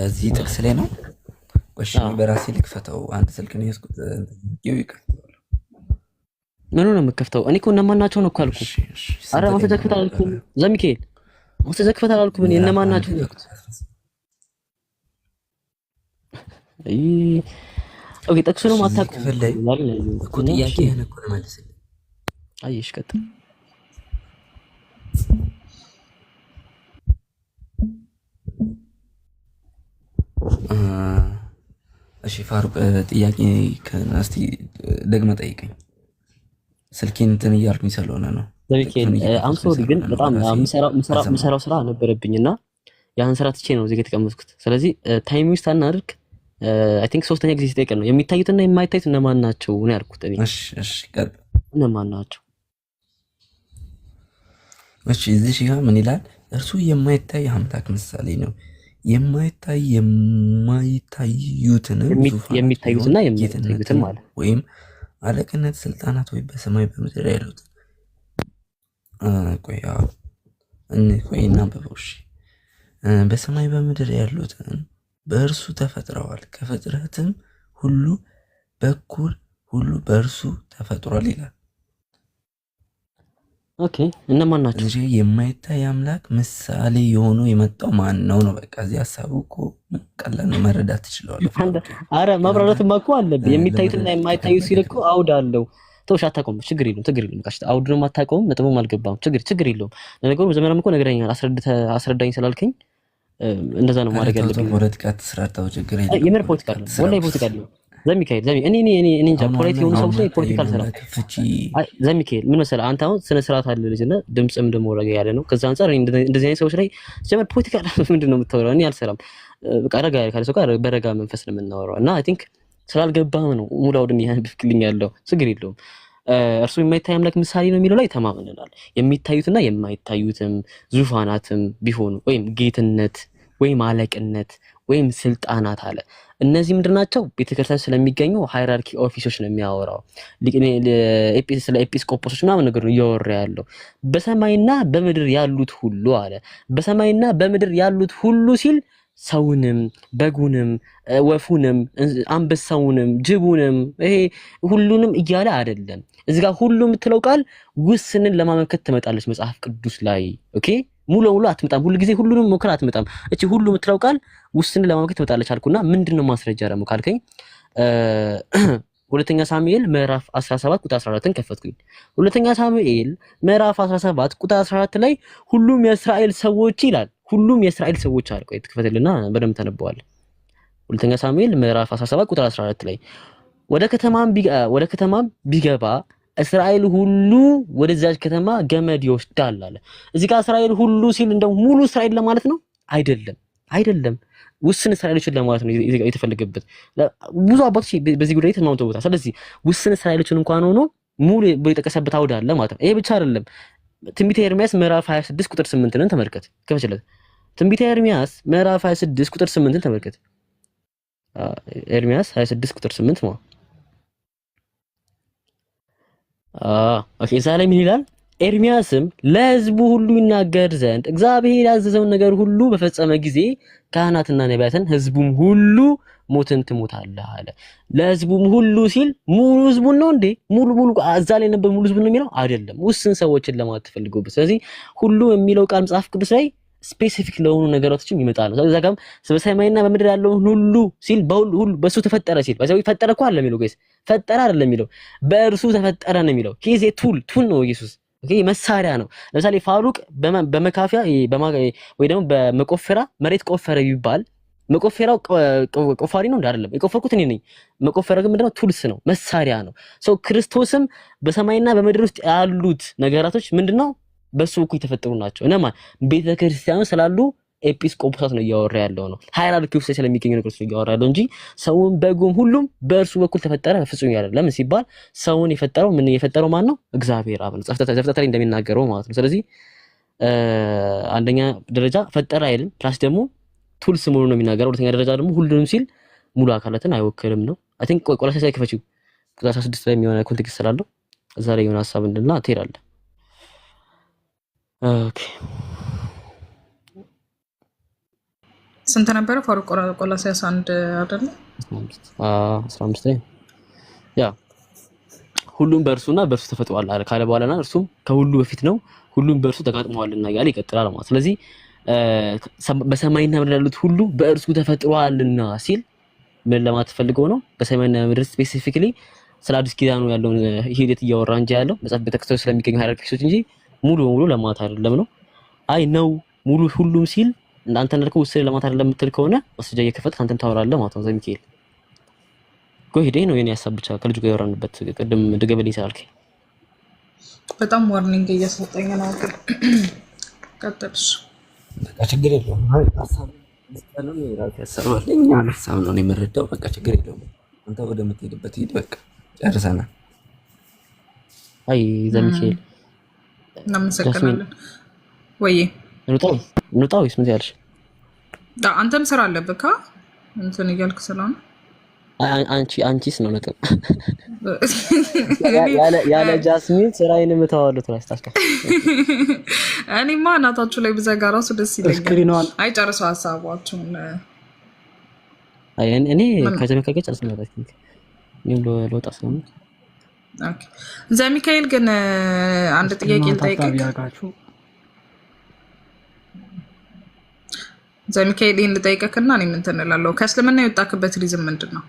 እዚህ ጥቅስ ላይ ነው። እሺ በራሴ ልክፈተው። አንድ ስልክ ነው ያስኩት። ይቀጥላል። ምን ነው የምከፍተው? እኔ እኮ እነማን ናቸው ነው እኮ አልኩ። አረ አንተ ዘክፈት አላልኩም ዘሚካኤል፣ አንተ ዘክፈት አላልኩም። እኔ እነማን ናቸው ነው ያልኩት። ኦኬ ጥቅሱ ነው ማታውቁም እኮ ጥያቄ ይሄን እኮ ነው መልስልኝ። አይሽ ቀጥል። እሺ ፋሩቅ ጥያቄ ከናስቲ ደግመህ ጠይቀኝ። ስልኬን እንትን እያልኩኝ ስለሆነ ነው። ዘሚካኤል አንሶሪ ግን በጣም ምሰራው ስራ ነበረብኝና ያን ስራ ትቼ ነው እዚህ ጋር የተቀመጥኩት። ስለዚህ ታይም ዌስት አናድርግ። አይ ቲንክ ሶስተኛ ጊዜ ሲጠይቀን ነው የሚታዩትና የማይታዩት እነማን ናቸው ነው ያልኩት እኔ። እሺ ቀጥል። እነማን ናቸው? እሺ እዚህ ጋር ምን ይላል? እርሱ የማይታይ አምላክ ምሳሌ ነው። የማይታዩትንም የሚታዩትና የማይታዩትም ማለት ወይም አለቅነት፣ ስልጣናት ወይ በሰማይ በምድር ያሉት ቆይ እናንብበው። እሺ በሰማይ በምድር ያሉትን በእርሱ ተፈጥረዋል፣ ከፍጥረትም ሁሉ በኩል ሁሉ በእርሱ ተፈጥሯል ይላል። ኦኬ እነማን ናቸው? እንጂ የማይታይ አምላክ ምሳሌ የሆኑ የመጣው ማን ነው ነው? በቃ እዚህ ሐሳቡ እኮ ቀላል ነው፣ መረዳት ትችላለህ። አረ ማብራራትም እኮ አለብህ። የሚታዩትና የማይታዩት ሲል እኮ አውድ አለው። ተውሽ አታውቀውም፣ ችግር የለውም። በቃ አውድ ነው የማታውቀውም፣ ነጥቡም አልገባም፣ ችግር የለውም። ለነገሩ ዘመናም እኮ ነገረኛል፣ አስረዳኝ ስላልከኝ እንደዛ ነው ማድረግ ያለብኝ። ፖለቲካ ተስራታው ችግር የለውም። የምር ፖለቲካ ነው ወላሂ ፖለቲካ ነው። ዘሚካኤል እኔ እንጃ ፖለቲካ የሆኑ ሰዎች ላይ ፖለቲካል ሰራ። ዘሚካኤል ምን መሰለህ አንተ አሁን ስነ ስርዓት አለ ልጅና ድምጽም ደግሞ ረጋ ያለ ነው። ከዛ አንፃር እንደዚህ አይነት ሰዎች ላይ ጀመር ፖለቲካ ምንድነው የምታወራው? እኔ አልሰራም። በቃ ረጋ ያለ ሰው ጋር በረጋ መንፈስ ነው የምናወራው እና አይ ቲንክ ስላልገባህ ነው ሙሉ አውድን ያንብክልኝ ያለው። ችግር የለውም። እርሱ የማይታይ አምላክ ምሳሌ ነው የሚለው ላይ ተማምነናል። የሚታዩትና የማይታዩትም ዙፋናትም ቢሆኑ ወይም ጌትነት ወይም አለቅነት ወይም ስልጣናት አለ። እነዚህ ምንድናቸው? ቤተክርስቲያን ስለሚገኙ ሃይራርኪ ኦፊሶች ነው የሚያወራው። ስለ ኤጲስቆጶሶች ምናምን ነገር ነው እያወራ ያለው። በሰማይና በምድር ያሉት ሁሉ አለ። በሰማይና በምድር ያሉት ሁሉ ሲል ሰውንም በጉንም ወፉንም አንበሳውንም ጅቡንም ይሄ ሁሉንም እያለ አይደለም። እዚህ ጋር ሁሉ የምትለው ቃል ውስንን ለማመልከት ትመጣለች መጽሐፍ ቅዱስ ላይ። ኦኬ ሙሉ ሙሉ አትመጣም። ሁሉ ጊዜ ሁሉንም ሞክራ አትመጣም። እቺ ሁሉ የምትለው ቃል ውስንን ለማመልከት ትመጣለች አልኩና ምንድነው ማስረጃ ደግሞ ካልከኝ ሁለተኛ ሳሙኤል ምዕራፍ 17 ቁጥር 14ን ከፈትኩኝ። ሁለተኛ ሳሙኤል ምዕራፍ 17 ቁጥር 14 ላይ ሁሉም የእስራኤል ሰዎች ይላል። ሁሉም የእስራኤል ሰዎች አለ። ቆይ ትከፈትልና በደንብ ተነበዋለህ። ሁለተኛ ሳሙኤል ምዕራፍ 17 ቁጥር 14 ላይ ወደ ከተማም ቢገባ እስራኤል ሁሉ ወደዛች ከተማ ገመድ ይወስዳል አለ። እዚህ ጋር እስራኤል ሁሉ ሲል እንደው ሙሉ እስራኤል ለማለት ነው? አይደለም። ውስን እስራኤሎችን ለማለት ነው የተፈለገበት። ብዙ አባቶች በዚህ ጉዳይ ተስማምተውበታል። ስለዚህ ውስን እስራኤሎችን እንኳን ሆኖ ሙሉ የጠቀሰበት አውድ አለ ማለት ነው። ይሄ ብቻ አይደለም። ትንቢተ ኤርምያስ ምዕራፍ 26 ቁጥር 8ን ተመልከት። ከፈችለት ትንቢተ ኤርምያስ ምዕራፍ 26 ቁጥር 8ን ተመልከት። ኤርምያስ 26 ቁጥር 8 ነው። ኦኬ እዛ ላይ ምን ይላል? ኤርምያስም ለሕዝቡ ሁሉ ይናገር ዘንድ እግዚአብሔር ያዘዘውን ነገር ሁሉ በፈጸመ ጊዜ ካህናትና ነቢያትን ሕዝቡም ሁሉ ሞትን ትሞታለህ አለ። ለሕዝቡም ሁሉ ሲል ሙሉ ሕዝቡን ነው እንዴ? ሙሉ እዛ ላይ ነበር ሙሉ ሕዝቡን ነው የሚለው አይደለም። ውስን ሰዎችን ለማለት ተፈልጎበት። ስለዚህ ሁሉ የሚለው ቃል መጽሐፍ ቅዱስ ላይ ስፔሲፊክ ለሆኑ ነገራቶችም ይመጣል። እዛ ጋርም በሰማይና በምድር ያለውን ሁሉ ሲል ሁሉ በሱ ተፈጠረ ሲል በዛው ፈጠረ እኮ አይደለም የሚለው ጋይስ ፈጠረ አይደለም የሚለው በእርሱ ተፈጠረ ነው የሚለው ኬዝ ቱል ነው ኢየሱስ ኦኬ መሳሪያ ነው። ለምሳሌ ፋሩቅ በመካፊያ ወይ ደግሞ በመቆፈራ መሬት ቆፈረ ይባል መቆፈራው ቆፋሪ ነው አይደለም የቆፈርኩት እኔ ነኝ። መቆፈራ ግን ምንድነው ቱልስ ነው መሳሪያ ነው። ሶ ክርስቶስም በሰማይና በምድር ውስጥ ያሉት ነገራቶች ምንድነው በሱ እኮ የተፈጠሩ ናቸው። እነማን ቤተክርስቲያኑ ስላሉ ኤጲስቆጶሳት ነው እያወራ ያለው ነው። ሃይራርኪ ውስጥ ስለሚገኙ ነገሮች ነው እያወራ ያለው እንጂ ሰውን በጉም ሁሉም በእርሱ በኩል ተፈጠረ ፍጹም ያለ ለምን ሲባል ሰውን የፈጠረው ማን ነው? እግዚአብሔር አብ ነው። ዘፍጥረት ላይ እንደሚናገረው ማለት ነው። ስለዚህ አንደኛ ደረጃ ፈጠረ አይልም ፕላስ ደግሞ ቱልስ ሙሉ ነው የሚናገረው። ሁለተኛ ደረጃ ደግሞ ሁሉንም ሲል ሙሉ አካላትን አይወክልም ነው። አይ ቲንክ ቆላስይስ ላይ ከፈችው ቁጥር 16 ላይ የሚሆነ ኮንቴክስት ስላለው እዛ ላይ የሆነ ሐሳብ እንድና ትሄዳለህ። ኦኬ ስንት ነበረ ፋሩቅ? ቆላስይስ 1 አይደለ 15 ላይ ያ ሁሉም በእርሱና በእርሱ ተፈጥሯል አለ ካለ በኋላና እርሱም ከሁሉ በፊት ነው ሁሉም በእርሱ ተጋጥመዋልና ያለ ይቀጥላል ማለት። ስለዚህ በሰማይና ምድር ያሉት ሁሉ በእርሱ ተፈጥሯልና ሲል ምን ለማለት ፈልገው ነው? በሰማይና ምድር ስፔሲፊካሊ ስለ አዲስ ኪዳኑ ያለውን ሂደት እያወራ እንጂ ያለው መጽሐፍ ቤተክርስቲያን ስለሚገኙ ሃይራርኪሶች እንጂ ሙሉ በሙሉ ለማለት አይደለም ነው። አይ ነው ሙሉ ሁሉም ሲል አንተ እንደልከው ውስጥ ለማለት አይደለም የምትል ከሆነ ወስጃ እየከፈትክ አንተም ታወራለህ ማለት ነው። ዘሚካኤል ጎሂዴ ነው የኔ ሐሳብ ብቻ ከልጁ ጋር ያወራንበት ቅድም ድገበልኝ ስላልከኝ በጣም ዋርኒንግ እየሰጠኝ ነው። ቀጥልሽ በቃ ችግር የለውም። ሐሳብ ነው የራሴ ሐሳብ አለኝ ሐሳብ ነው የምረዳው። በቃ ችግር የለውም። አንተ ወደምትሄድበት ሂድ። በቃ ጨርሰናል። አይ ዘሚካኤል እናመሰግናለን። ወይ እንውጣ ወይስ ምን ያልሽ? አንተም ስራ አለብህ እንትን እያልክ ስለሆነ አንቺስ ነው ነጥብ ያለ ጃስሚን ስራዬን የምታወሉት ነው ታስካ እኔማ እናታችሁ ላይ ብዘጋ ራሱ ደስ ይለኛል። አይ ጨርሰው ሐሳባችሁን። አይ እኔ ከጀመከ ጨርሰን ነው ታስኪ ኒም ለወጣ ስለሆነ ኦኬ። ዘሚካኤል ግን አንድ ጥያቄ ልጠይቅህ። ዘሚካኤል ይሄን ልጠይቅህና እኔ ምን ትላለህ? ከእስልምና የወጣክበት ሪዝም ምንድን ነው?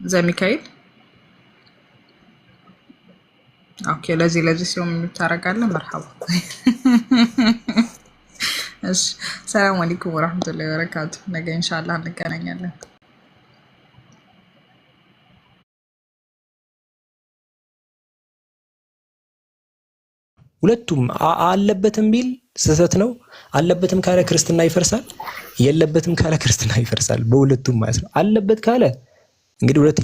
ዘሚካኤል ኦኬ። ለዚህ ሲሆን የምታረጋለህ መርሐባ። እሺ ሰላም አለይኩም ወራህመቱላሂ ወበረካቱ። ነገ ኢንሻአላህ እንገናኛለን። ሁለቱም አለበትም ቢል ስህተት ነው። አለበትም ካለ ክርስትና ይፈርሳል፣ የለበትም ካለ ክርስትና ይፈርሳል። በሁለቱም ማለት ነው። አለበት ካለ እንግዲህ ሁለት